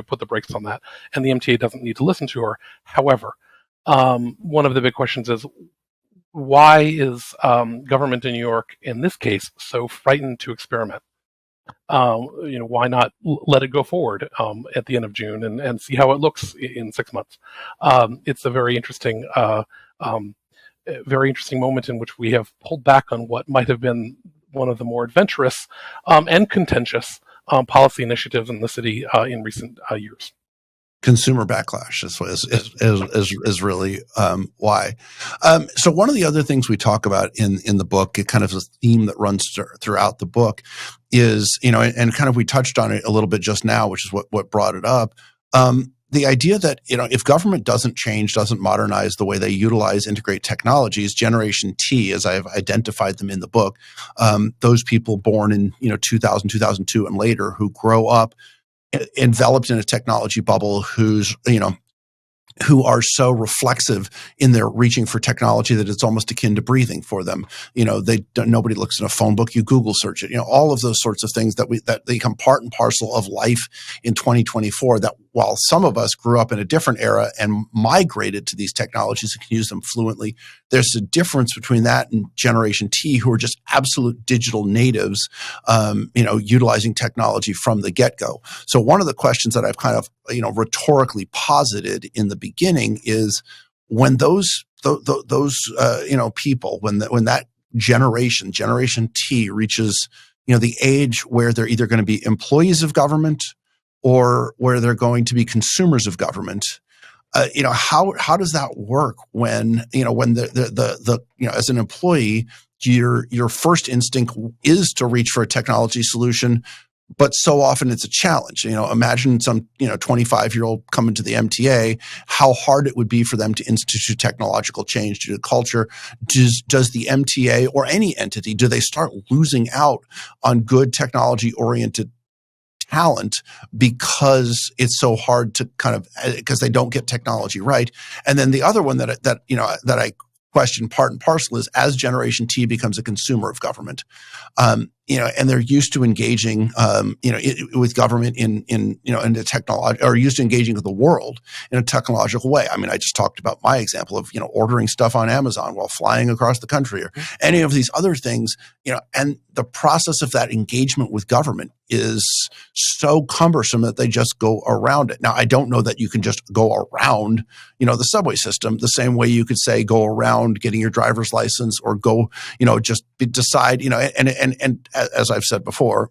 put the brakes on that, and the MTA doesn't need to listen to her. However, one of the big questions is, why is government in New York, in this case, so frightened to experiment? Why not let it go forward at the end of June and see how it looks in 6 months? It's a very interesting moment in which we have pulled back on what might have been one of the more adventurous and contentious policy initiatives in the city in recent years. Consumer backlash is really why. So one of the other things we talk about in the book, it kind of a theme that runs throughout the book, is, and kind of we touched on it a little bit just now, which is what brought it up. The idea that, if government doesn't change, doesn't modernize the way they utilize, integrate technologies, Generation T, as I've identified them in the book, those people born in 2000, 2002 and later, who grow up enveloped in a technology bubble, who are so reflexive in their reaching for technology that it's almost akin to breathing for them. Nobody looks in a phone book. You Google search it. All of those sorts of things that they become part and parcel of life in 2024. That while some of us grew up in a different era and migrated to these technologies and can use them fluently, there's a difference between that and Generation T, who are just absolute digital natives, utilizing technology from the get-go. So one of the questions that I've kind of rhetorically posited in the beginning is, when those people, when that Generation T reaches the age where they're either going to be employees of government or where they're going to be consumers of government, how does that work when the as an employee, your first instinct is to reach for a technology solution, but so often it's a challenge. Imagine some 25-year-old coming to the MTA, how hard it would be for them to institute technological change to the culture. Does the MTA or any entity, do they start losing out on good technology-oriented talent because it's so hard to because they don't get technology right? And then the other one that I question part and parcel is, as Generation T becomes a consumer of government, and they're used to engaging, with government in the technology, or used to engaging with the world in a technological way. I mean, I just talked about my example of, ordering stuff on Amazon while flying across the country, or any of these other things, and the process of that engagement with government is so cumbersome that they just go around it. Now, I don't know that you can just go around, the subway system the same way you could say go around getting your driver's license, or go, decide, and as I've said before,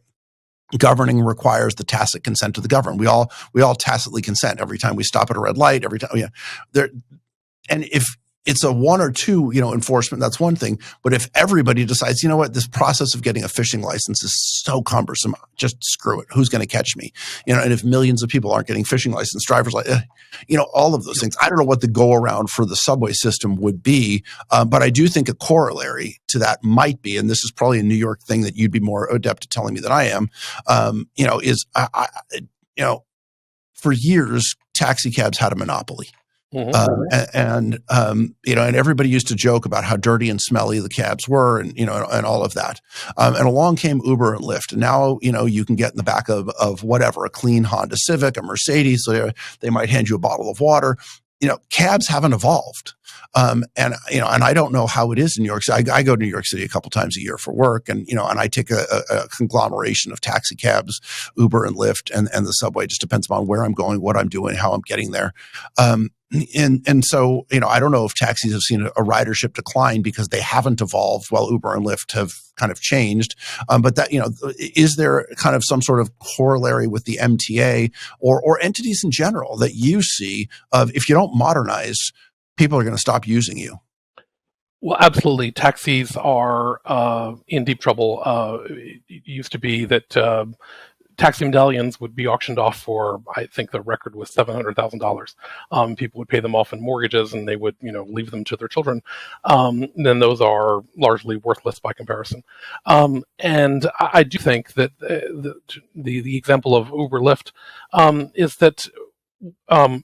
governing requires the tacit consent of the governed. We all tacitly consent every time we stop at a red light, every time, and if it's a one or two, enforcement, that's one thing. But if everybody decides, this process of getting a fishing license is so cumbersome, just screw it. Who's going to catch me? And if millions of people aren't getting fishing license, driver's license, all of those things. I don't know what the go around for the subway system would be, but I do think a corollary to that might be, and this is probably a New York thing that you'd be more adept at telling me than I am, for years, taxi cabs had a monopoly. Mm-hmm. And everybody used to joke about how dirty and smelly the cabs were, and all of that. And along came Uber and Lyft. And now, you can get in the back of whatever, a clean Honda Civic, a Mercedes. So they might hand you a bottle of water. Cabs haven't evolved. And I don't know how it is in New York City. I go to New York City a couple times a year for work, and I take a conglomeration of taxi cabs, Uber and Lyft, and the subway. Just depends upon where I'm going, what I'm doing, how I'm getting there. And so, I don't know if taxis have seen a ridership decline because they haven't evolved while Uber and Lyft have kind of changed. But that, is there kind of some sort of corollary with the MTA or entities in general that you see of, if you don't modernize, people are going to stop using you? Well, absolutely. Taxis are in deep trouble. It used to be that taxi medallions would be auctioned off for, I think the record was $700,000. People would pay them off in mortgages, and they would, leave them to their children. Then those are largely worthless by comparison. And I do think that the example of Uber Lyft is that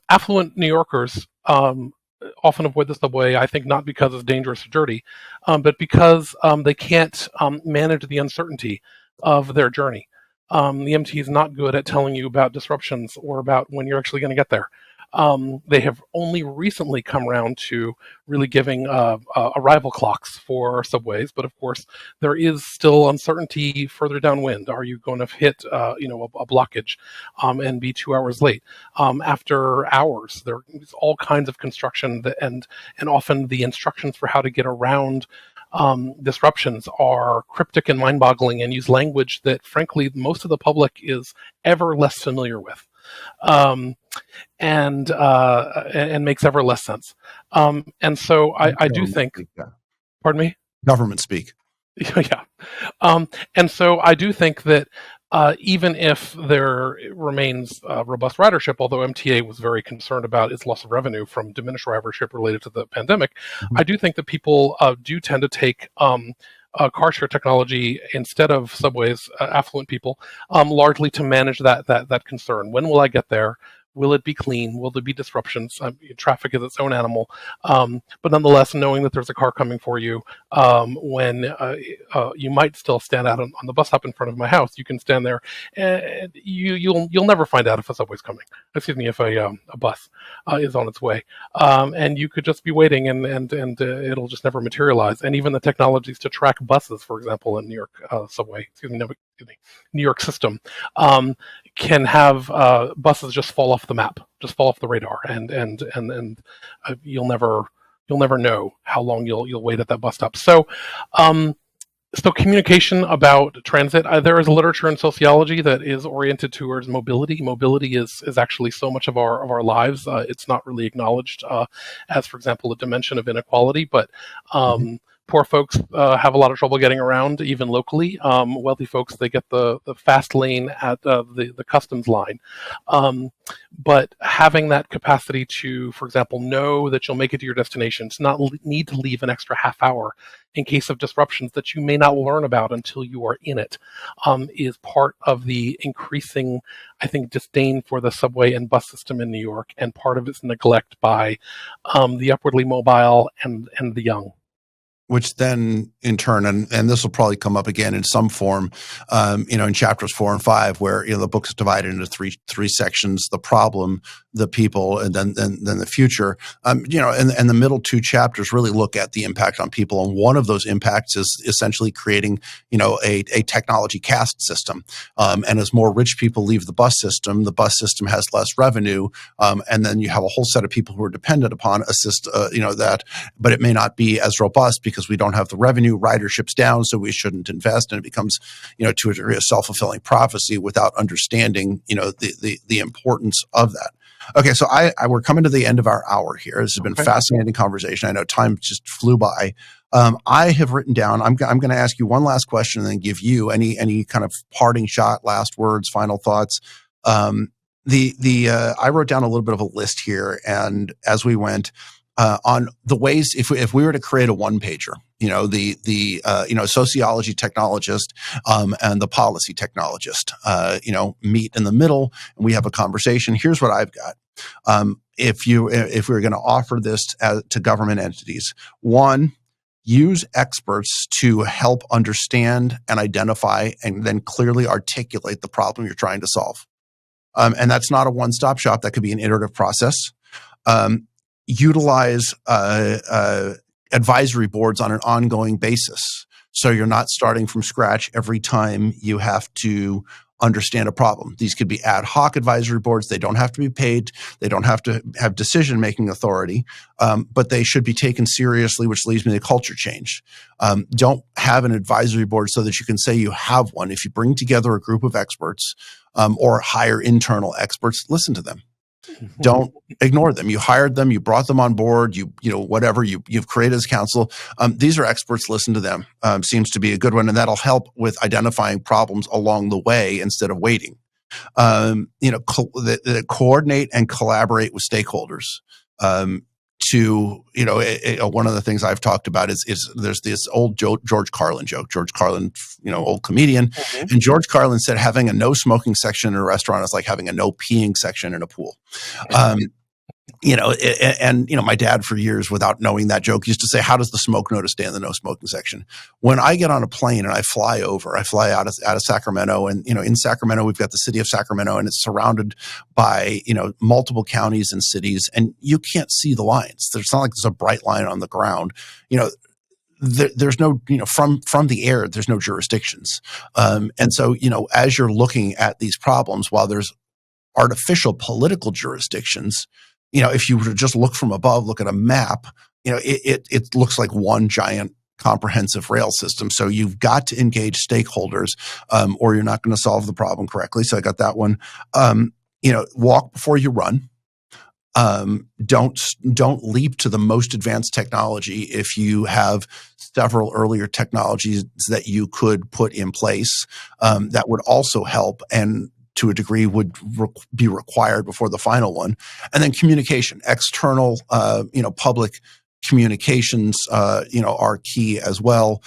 affluent New Yorkers often avoid the subway, I think not because it's dangerous or dirty, but because they can't manage the uncertainty of their journey. The MTA is not good at telling you about disruptions or about when you're actually going to get there. They have only recently come around to really giving arrival clocks for subways, but of course there is still uncertainty further downwind. Are you going to hit a blockage and be 2 hours late? After hours, there's all kinds of construction and often the instructions for how to get around disruptions are cryptic and mind-boggling and use language that, frankly, most of the public is ever less familiar with. And makes ever less sense. And so I do think, pardon me? Government speak. Yeah. And so I do think that even if there remains robust ridership, although MTA was very concerned about its loss of revenue from diminished ridership related to the pandemic, I do think that people do tend to take car share technology instead of subways, affluent people, largely to manage that concern. When will I get there? Will it be clean? Will there be disruptions? Traffic is its own animal. But nonetheless, knowing that there's a car coming for you when you might still stand out on the bus stop in front of my house, you can stand there and you'll never find out if a subway's coming. Excuse me, if a bus is on its way. And you could just be waiting and it'll just never materialize. And even the technologies to track buses, for example, in New York New York system, can have buses just fall off the map, just fall off the radar, and you'll never know how long you'll wait at that bus stop. So communication about transit. There is literature in sociology that is oriented towards mobility. Mobility is actually so much of our lives. It's not really acknowledged as, for example, a dimension of inequality, but poor folks have a lot of trouble getting around, even locally. Wealthy folks, they get the fast lane at the customs line. But having that capacity to, for example, know that you'll make it to your destination, to not need to leave an extra half hour in case of disruptions that you may not learn about until you are in it, is part of the increasing, I think, disdain for the subway and bus system in New York, and part of its neglect by the upwardly mobile and the young. Which then, in turn, and this will probably come up again in some form, in chapters 4 and 5, where the book is divided into three sections: the problem, the people, and then the future. And the middle two chapters really look at the impact on people, and one of those impacts is essentially creating, a technology caste system. And as more rich people leave the bus system has less revenue, and then you have a whole set of people who are dependent upon that, but it may not be as robust because we don't have the revenue. Ridership's down, so we shouldn't invest, and it becomes, to a degree, a self-fulfilling prophecy without understanding, the importance of that. Okay, so we're coming to the end of our hour here. This has been a fascinating conversation. I know time just flew by. I have written down, I'm going to ask you one last question and then give you any kind of parting shot, last words, final thoughts. I wrote down a little bit of a list here, and as we went, on the ways, if we were to create a one-pager, the sociology technologist and the policy technologist, meet in the middle and we have a conversation. Here's what I've got. If we were going to offer this to government entities, one, use experts to help understand and identify and then clearly articulate the problem you're trying to solve. And that's not a one-stop shop. That could be an iterative process. Utilize advisory boards on an ongoing basis. So you're not starting from scratch every time you have to understand a problem. These could be ad hoc advisory boards. They don't have to be paid. They don't have to have decision-making authority, but they should be taken seriously, which leads me to culture change. Don't have an advisory board so that you can say you have one. If you bring together a group of experts or hire internal experts, listen to them. Don't ignore them. You hired them, you brought them on board, you've created this council. These are experts, listen to them. Seems to be a good one, and that'll help with identifying problems along the way instead of waiting. that coordinate and collaborate with stakeholders. One of the things I've talked about is there's this old George Carlin joke. George Carlin, old comedian, and George Carlin said having a no smoking section in a restaurant is like having a no peeing section in a pool. My dad for years, without knowing that joke, used to say, how does the smoke know to stay in the no smoking section? When I get on a plane and I fly out of Sacramento, and, in Sacramento, we've got the city of Sacramento, and it's surrounded by, multiple counties and cities, and you can't see the lines. There's not like there's a bright line on the ground. There's no, from the air, there's no jurisdictions. And so, as you're looking at these problems, while there's artificial political jurisdictions, if you were to just look from above, look at a map, it looks like one giant comprehensive rail system. So you've got to engage stakeholders, or you're not going to solve the problem correctly. So I got that one. Walk before you run. Don't leap to the most advanced technology if you have several earlier technologies that you could put in place that would also help and to a degree would be required before the final one. And then communication, external, public communications, are key as well.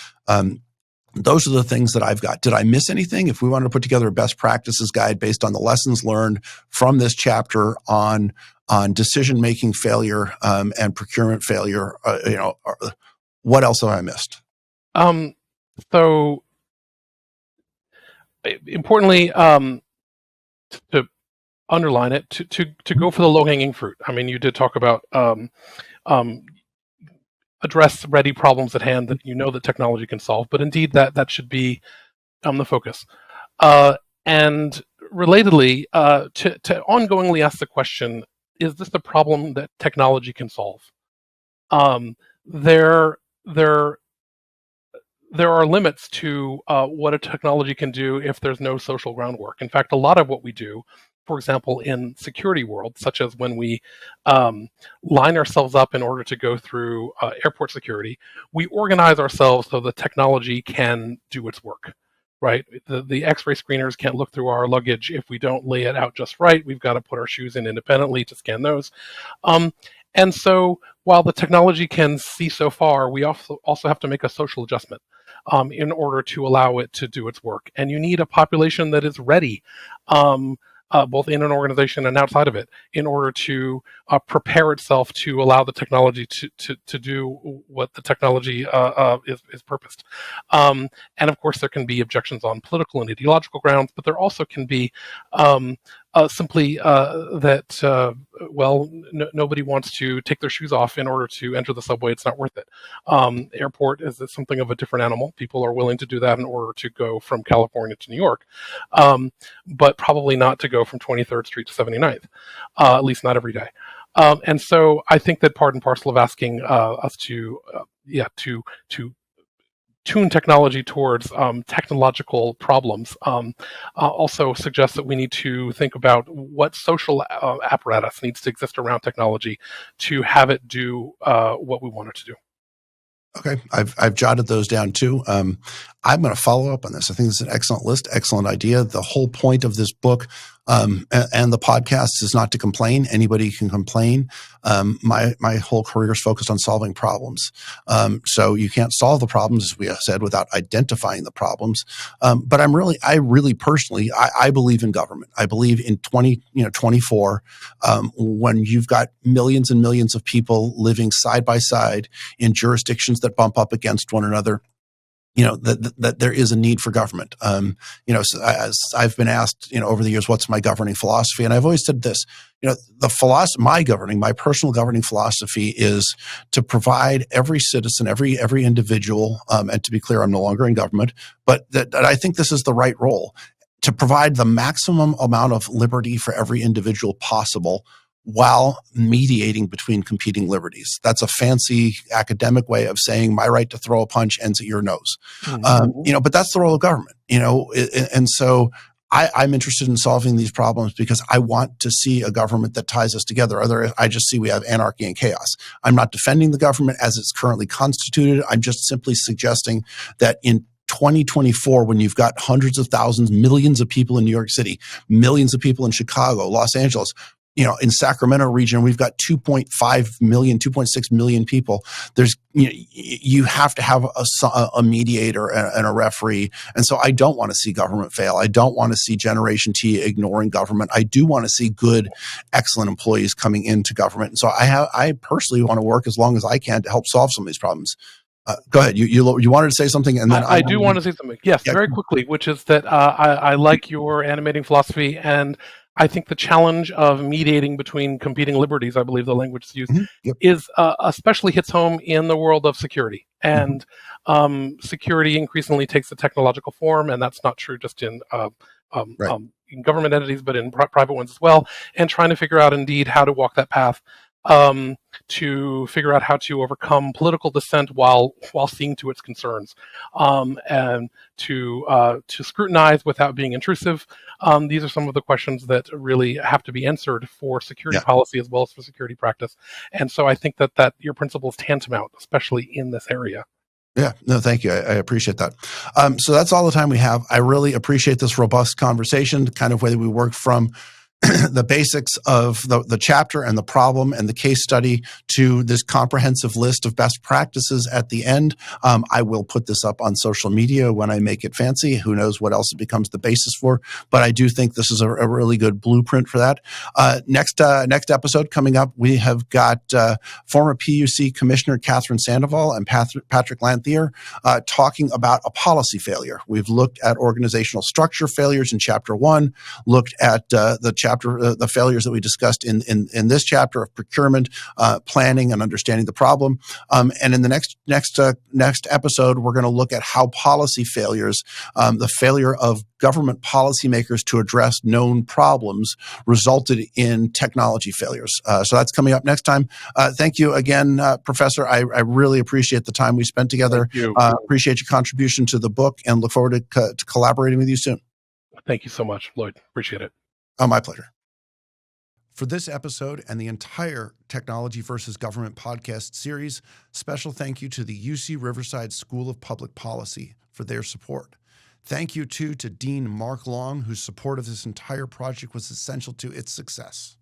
Those are the things that I've got. Did I miss anything? If we wanted to put together a best practices guide based on the lessons learned from this chapter on decision-making failure and procurement failure, what else have I missed? So importantly, to underline it, to go for the low-hanging fruit. I mean, you did talk about address ready problems at hand that that technology can solve, but indeed that should be the focus. And relatedly, to ongoingly ask the question, is this a problem that technology can solve? There are limits to what a technology can do if there's no social groundwork. In fact, a lot of what we do, for example, in security world, such as when we line ourselves up in order to go through airport security, we organize ourselves so the technology can do its work, right? The X-ray screeners can't look through our luggage if we don't lay it out just right. We've got to put our shoes in independently to scan those. And so while the technology can see so far, we also have to make a social adjustment in order to allow it to do its work. And you need a population that is ready, both in an organization and outside of it, in order to prepare itself to allow the technology to do what the technology is purposed. And of course, there can be objections on political and ideological grounds, but there also can be simply that, nobody wants to take their shoes off in order to enter the subway. It's not worth it. Airport is something of a different animal. People are willing to do that in order to go from California to New York, but probably not to go from 23rd Street to 79th, at least not every day. And so I think that part and parcel of asking us to tune technology towards technological problems also suggests that we need to think about what social apparatus needs to exist around technology to have it do what we want it to do. Okay, I've jotted those down too. I'm going to follow up on this. I think this is an excellent list, excellent idea. The whole point of this book and the podcast is not to complain. Anybody can complain. My whole career is focused on solving problems. So you can't solve the problems, as we have said, without identifying the problems. But I really personally, I believe in government. I believe in 2024, when you've got millions and millions of people living side by side in jurisdictions that bump up against one another. That there is a need for government. So as I've been asked, over the years, what's my governing philosophy? And I've always said this, my personal governing philosophy is to provide every citizen, every individual, and to be clear, I'm no longer in government, but that I think this is the right role, to provide the maximum amount of liberty for every individual possible while mediating between competing liberties. That's a fancy academic way of saying my right to throw a punch ends at your nose. Mm-hmm. But that's the role of government, and so I'm interested in solving these problems because I want to see a government that ties us together. I just see we have anarchy and chaos. I'm not defending the government as it's currently constituted. I'm just simply suggesting that in 2024, when you've got hundreds of thousands, millions of people in New York City, millions of people in Chicago, Los Angeles, in Sacramento region, we've got 2.5 million, 2.6 million people. You have to have a mediator and a referee. And so I don't want to see government fail. I don't want to see Generation T ignoring government. I do want to see good, excellent employees coming into government. And so I personally want to work as long as I can to help solve some of these problems. Go ahead. You wanted to say something, and then I do want to say something. Yes, yeah. Very quickly, which is that I like your animating philosophy, and I think the challenge of mediating between competing liberties, I believe the language is used, is especially hits home in the world of security. And security increasingly takes a technological form, and that's not true just in government entities, but in private ones as well. And trying to figure out indeed how to walk that path. To figure out how to overcome political dissent while seeing to its concerns, and to scrutinize without being intrusive. These are some of the questions that really have to be answered for security policy as well as for security practice. And so I think that your principle is tantamount, especially in this area. Yeah, no, thank you. I appreciate that. So that's all the time we have. I really appreciate this robust conversation, the kind of way that we work from the basics of the chapter and the problem and the case study to this comprehensive list of best practices at the end. I will put this up on social media when I make it fancy. Who knows what else it becomes the basis for, but I do think this is a really good blueprint for that. Next episode coming up, we have got former PUC Commissioner Catherine Sandoval and Patrick Lanthier talking about a policy failure. We've looked at organizational structure failures in Chapter 1, looked at the failures that we discussed in this chapter of procurement, planning, and understanding the problem. And in the next episode, we're going to look at how policy failures, the failure of government policymakers to address known problems, resulted in technology failures. So that's coming up next time. Thank you again, Professor. I really appreciate the time we spent together. Appreciate your contribution to the book, and look forward to collaborating with you soon. Thank you so much, Lloyd. Appreciate it. Oh, my pleasure. For this episode and the entire Technology versus Government podcast series, special thank you to the UC Riverside School of Public Policy for their support. Thank you, too, to Dean Mark Long, whose support of this entire project was essential to its success.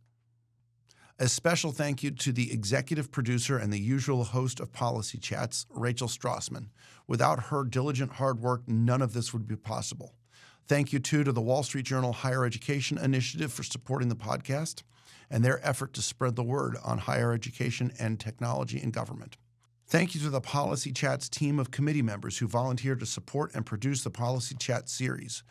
A special thank you to the executive producer and the usual host of Policy Chats, Rachel Strassman. Without her diligent hard work, none of this would be possible. Thank you, too, to the Wall Street Journal Higher Education Initiative for supporting the podcast and their effort to spread the word on higher education and technology in government. Thank you to the Policy Chats team of committee members who volunteered to support and produce the Policy Chat series: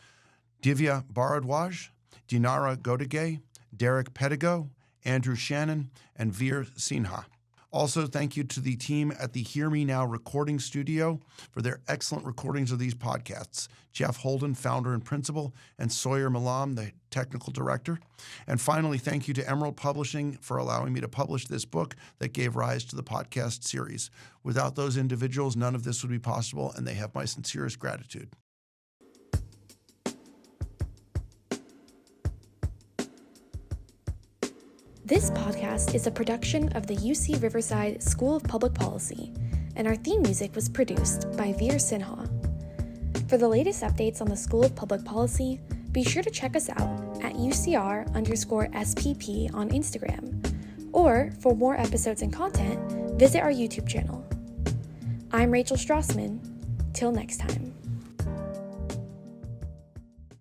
Divya Bharadwaj, Dinara Godegay, Derek Pedigo, Andrew Shannon, and Veer Sinha. Also, thank you to the team at the Hear Me Now recording studio for their excellent recordings of these podcasts: Jeff Holden, founder and principal, and Sawyer Malam, the technical director. And finally, thank you to Emerald Publishing for allowing me to publish this book that gave rise to the podcast series. Without those individuals, none of this would be possible, and they have my sincerest gratitude. This podcast is a production of the UC Riverside School of Public Policy, and our theme music was produced by Veer Sinha. For the latest updates on the School of Public Policy, be sure to check us out at UCR_SPP on Instagram, or for more episodes and content, visit our YouTube channel. I'm Rachel Strassman. Till next time.